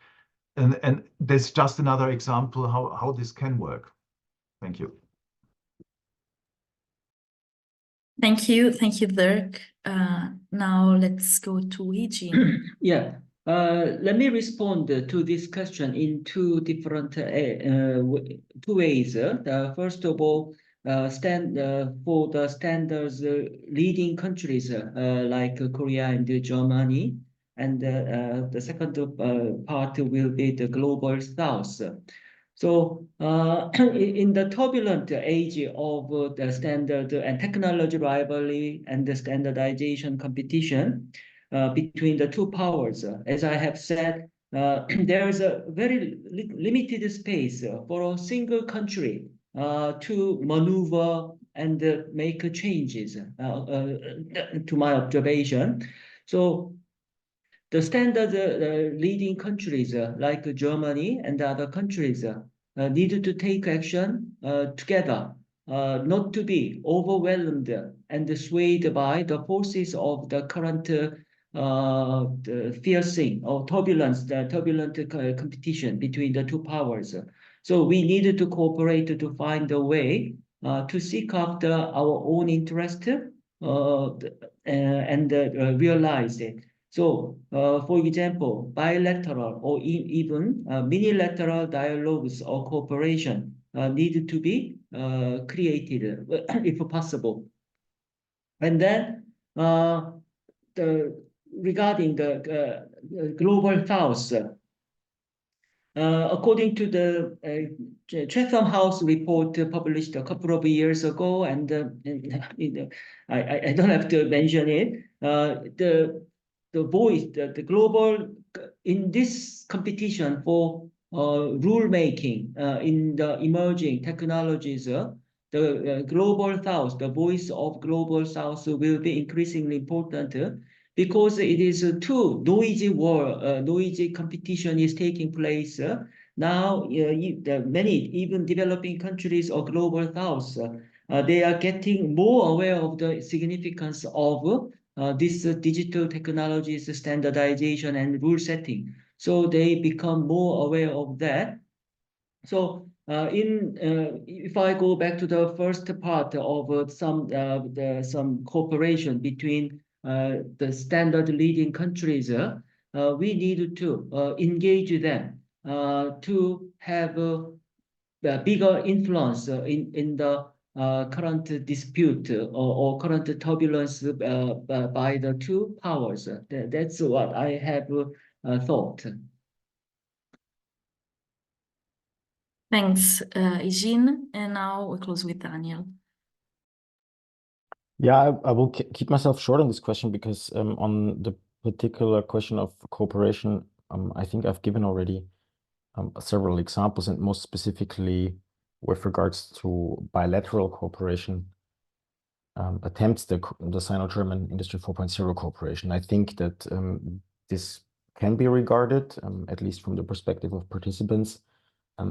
And that's just another example how this can work. Thank you. Thank you, Dirk. Now let's go to Heejin. Yeah, let me respond to this question in two different two ways. First of all, for the standards leading countries like Korea and Germany, and the second part will be the global south. So in the turbulent age of the standard and technology rivalry and the standardization competition between the two powers, as I have said, there is a very limited space for a single country to maneuver and make changes, to my observation. So the standard leading countries like Germany and other countries need to take action together, not to be overwhelmed and swayed by the forces of the current the fiercing or turbulence, the turbulent competition between the two powers. So we needed to cooperate to find a way to seek after our own interest and realize it. So, for example, bilateral or even minilateral dialogues or cooperation need to be created if possible. And then regarding the global south, according to the Chatham House report published a couple of years ago, and I don't have to mention it, the voice, the global, in this competition for rule making in the emerging technologies, the global south, the voice of global south will be increasingly important because it is too noisy noisy competition is taking place. Now, many, even developing countries or global south, they are getting more aware of the significance of this digital technologies, standardization and rule setting. So they become more aware of that. So if I go back to the first part of some cooperation between the standard leading countries, we need to engage them to have bigger influence in the current dispute or current turbulence by the two powers. That's what I have thought. Thanks, Heejin. And now we close with Daniel. Yeah, I will keep myself short on this question because on the particular question of cooperation, I think I've given already several examples, and most specifically with regards to bilateral cooperation attempts, the Sino-German Industry 4.0 cooperation. I think that this can be regarded, at least from the perspective of participants,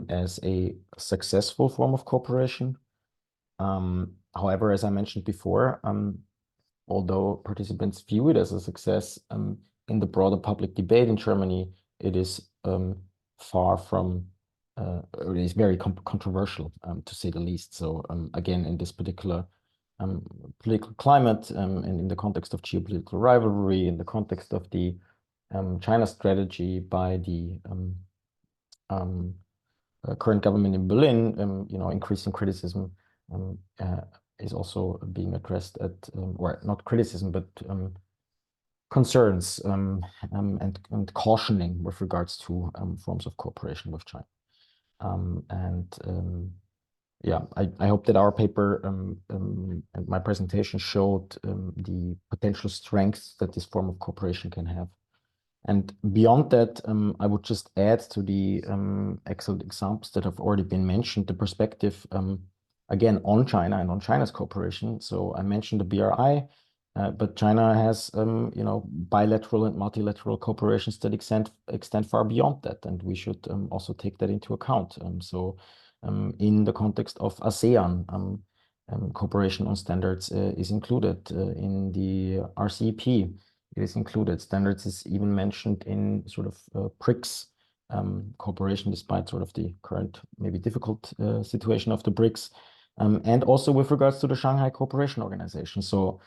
as a successful form of cooperation. However, as I mentioned before, although participants view it as a success, in the broader public debate in Germany, it is far from, it is very controversial, to say the least. So again, in this particular political climate, and in the context of geopolitical rivalry, in the context of the China strategy by the current government in Berlin, increasing criticism is also being addressed at, or not criticism, but concerns and cautioning with regards to forms of cooperation with China. Yeah, I hope that our paper and my presentation showed the potential strengths that this form of cooperation can have. And beyond that, I would just add to the excellent examples that have already been mentioned, the perspective, again, on China and on China's cooperation. So I mentioned the BRI, but China has, bilateral and multilateral cooperations that extend far beyond that, and we should also take that into account. In the context of ASEAN, cooperation on standards is included in the RCEP. It is included. Standards is even mentioned in sort of BRICS cooperation, despite sort of the current maybe difficult situation of the BRICS, and also with regards to the Shanghai Cooperation Organization. So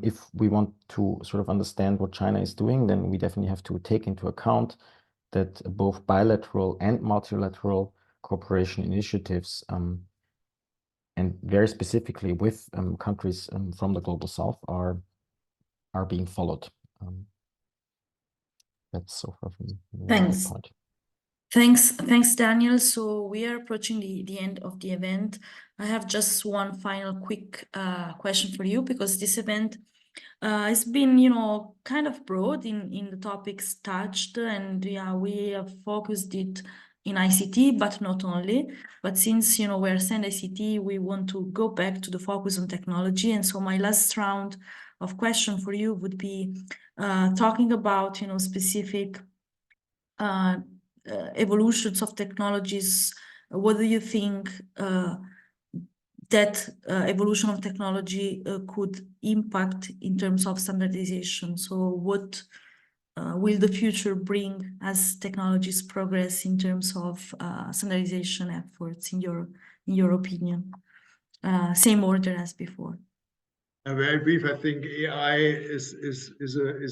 if we want to sort of understand what China is doing, then we definitely have to take into account that both bilateral and multilateral cooperation initiatives, and very specifically with countries from the global south, are being followed. That's so far from Thanks. point. Thanks, Daniel. So we are approaching the end of the event. I have just one final quick question for you, because this event has been, kind of broad in the topics touched, and yeah, we have focused it in ICT, but not only. But since we're Stand ICT, we want to go back to the focus on technology. And so my last round of question for you would be talking about specific evolutions of technologies. What do you think that evolution of technology could impact in terms of standardization? So what will the future bring as technologies progress in terms of standardization efforts, in your opinion? Same order as before. Very brief. I think AI is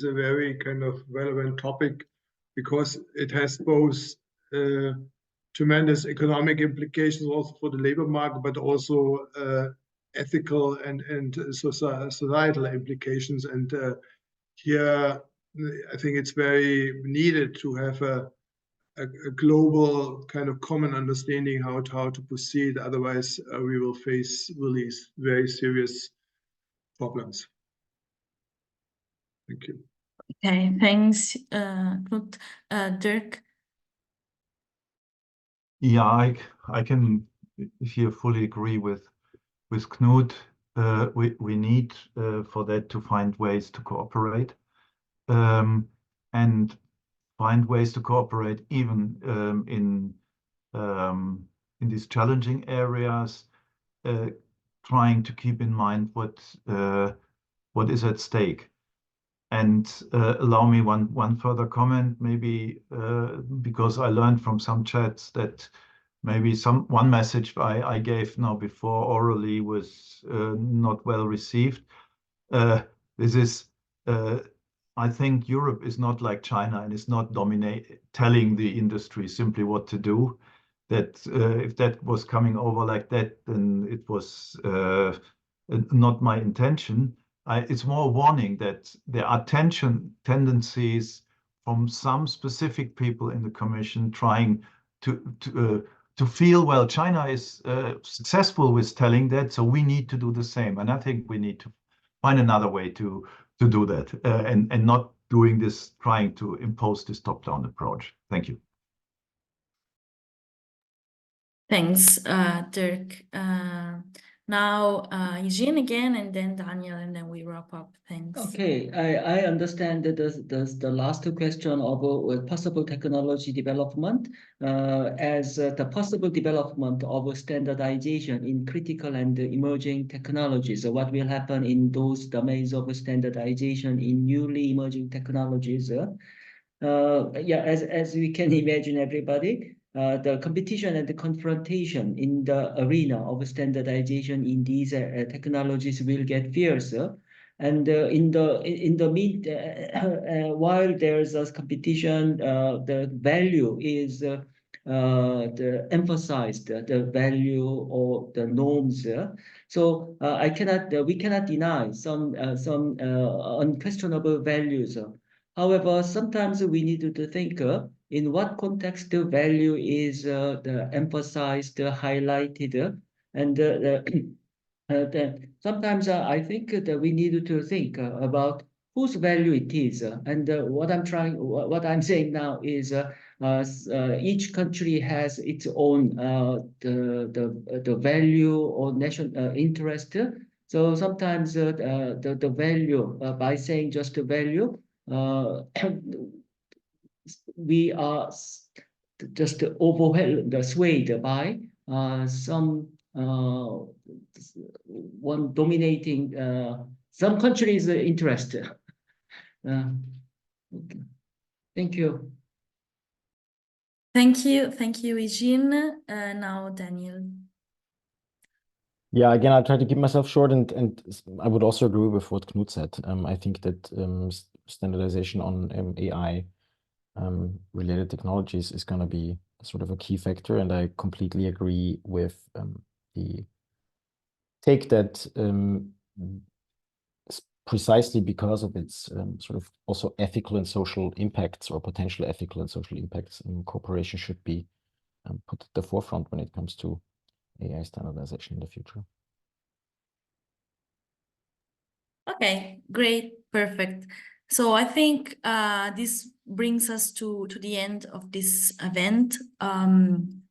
a very kind of relevant topic, because it has both tremendous economic implications also for the labor market, but also ethical and societal implications. And here, I think it's very needed to have a global kind of common understanding how to proceed. Otherwise, we will face really very serious problems. Thank you. Okay, thanks, Knut. Dirk? Yeah, I can here fully agree with Knut. We need for that to find ways to cooperate, and find ways to cooperate even in these challenging areas, trying to keep in mind what is at stake. And allow me one further comment, maybe because I learned from some chats that maybe one message I gave now before orally was not well received. This is, I think Europe is not like China and is not telling the industry simply what to do. that if that was coming over like that, then it was not my intention. It's more a warning that there are tendencies from some specific people in the Commission trying to feel, well, China is successful with telling that, so we need to do the same. And I think we need to find another way to do that and not doing this, trying to impose this top-down approach. Thank you. Thanks, Dirk. Now, Heejin again, and then Daniel, and then we wrap up. Thanks. Okay, I understand that the last question of possible technology development as the possible development of standardization in critical and emerging technologies. So what will happen in those domains of standardization in newly emerging technologies? Yeah, as we can imagine, everybody, the competition and the confrontation in the arena of standardization in these technologies will get fiercer. And in the while there's a competition, the value is the emphasized the value or the norms. So we cannot deny some unquestionable values. However, sometimes we need to think in what context the value is the emphasized, highlighted, and sometimes I think that we need to think about whose value it is. And what I'm saying now is each country has its own the value or national interest. So sometimes the value by saying just the value. We are just overwhelmed, swayed by some one dominating some countries' interest. Okay. Thank you. Thank you, Heejin. Now, Daniel. Yeah, again, I'll try to keep myself short, and I would also agree with what Knut said. I think that standardization on AI related technologies is going to be sort of a key factor, and I completely agree with the take that precisely because of its sort of also ethical and social impacts, or potential ethical and social impacts, cooperation should be put at the forefront when it comes to AI standardization in the future. Okay, great, perfect. So I think this brings us to the end of this event.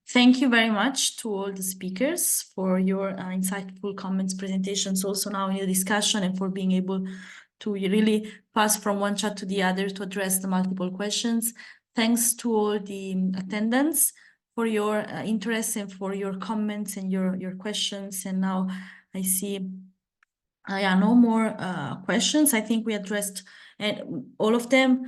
Thank you very much to all the speakers for your insightful comments, presentations, also now in the discussion, and for being able to really pass from one chat to the other to address the multiple questions. Thanks to all the attendants for your interest and for your comments and your questions. And now I see yeah, no more questions. I think we addressed all of them.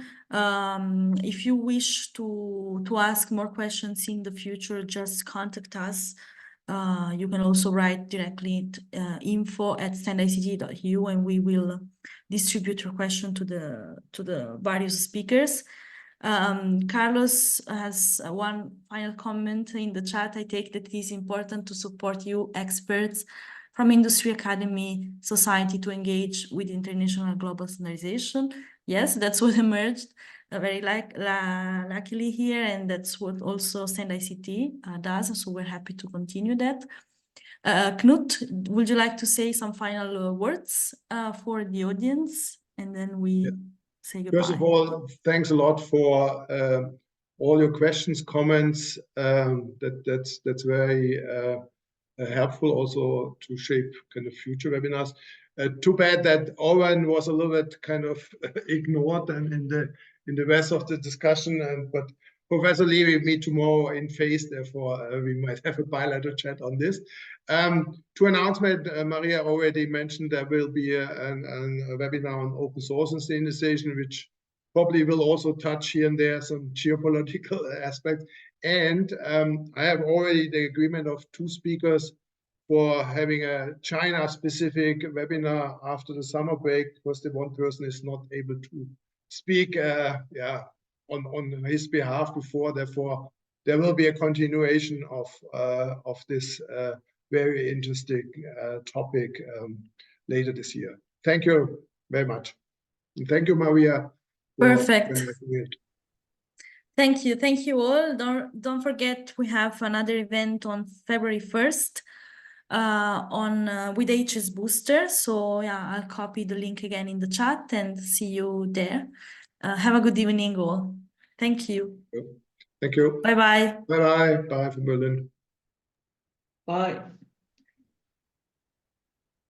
If you wish to ask more questions in the future, just contact us. You can also write directly info@standardict.eu, and we will distribute your question to the various speakers. Carlos has one final comment in the chat. I take that it is important to support you experts from industry, academy, society to engage with international global standardization. Yes, that's what emerged very luckily here, and that's what also StandICT does, so we're happy to continue that. Knut, would you like to say some final words for the audience, and then we say goodbye? First of all, thanks a lot for all your questions, comments. That's very helpful also to shape kind of future webinars. Too bad that Owen was a little bit kind of ignored and in the rest of the discussion. But Professor Lee will meet tomorrow in face, therefore we might have a bilateral chat on this. To announcement, Maria already mentioned there will be a webinar on open source and standardization, which probably will also touch here and there some geopolitical aspects. And I have already the agreement of 2 speakers for having a China-specific webinar after the summer break, because the one person is not able to speak on his behalf before. Therefore, there will be a continuation of this very interesting topic later this year. Thank you very much. And thank you, Maria. Perfect. Thank you all. Don't forget we have another event on February 1st with HS Booster. So yeah, I'll copy the link again in the chat and see you there. Have a good evening all. Thank you. Thank you. Bye-bye. Bye-bye. Bye from Berlin. Bye.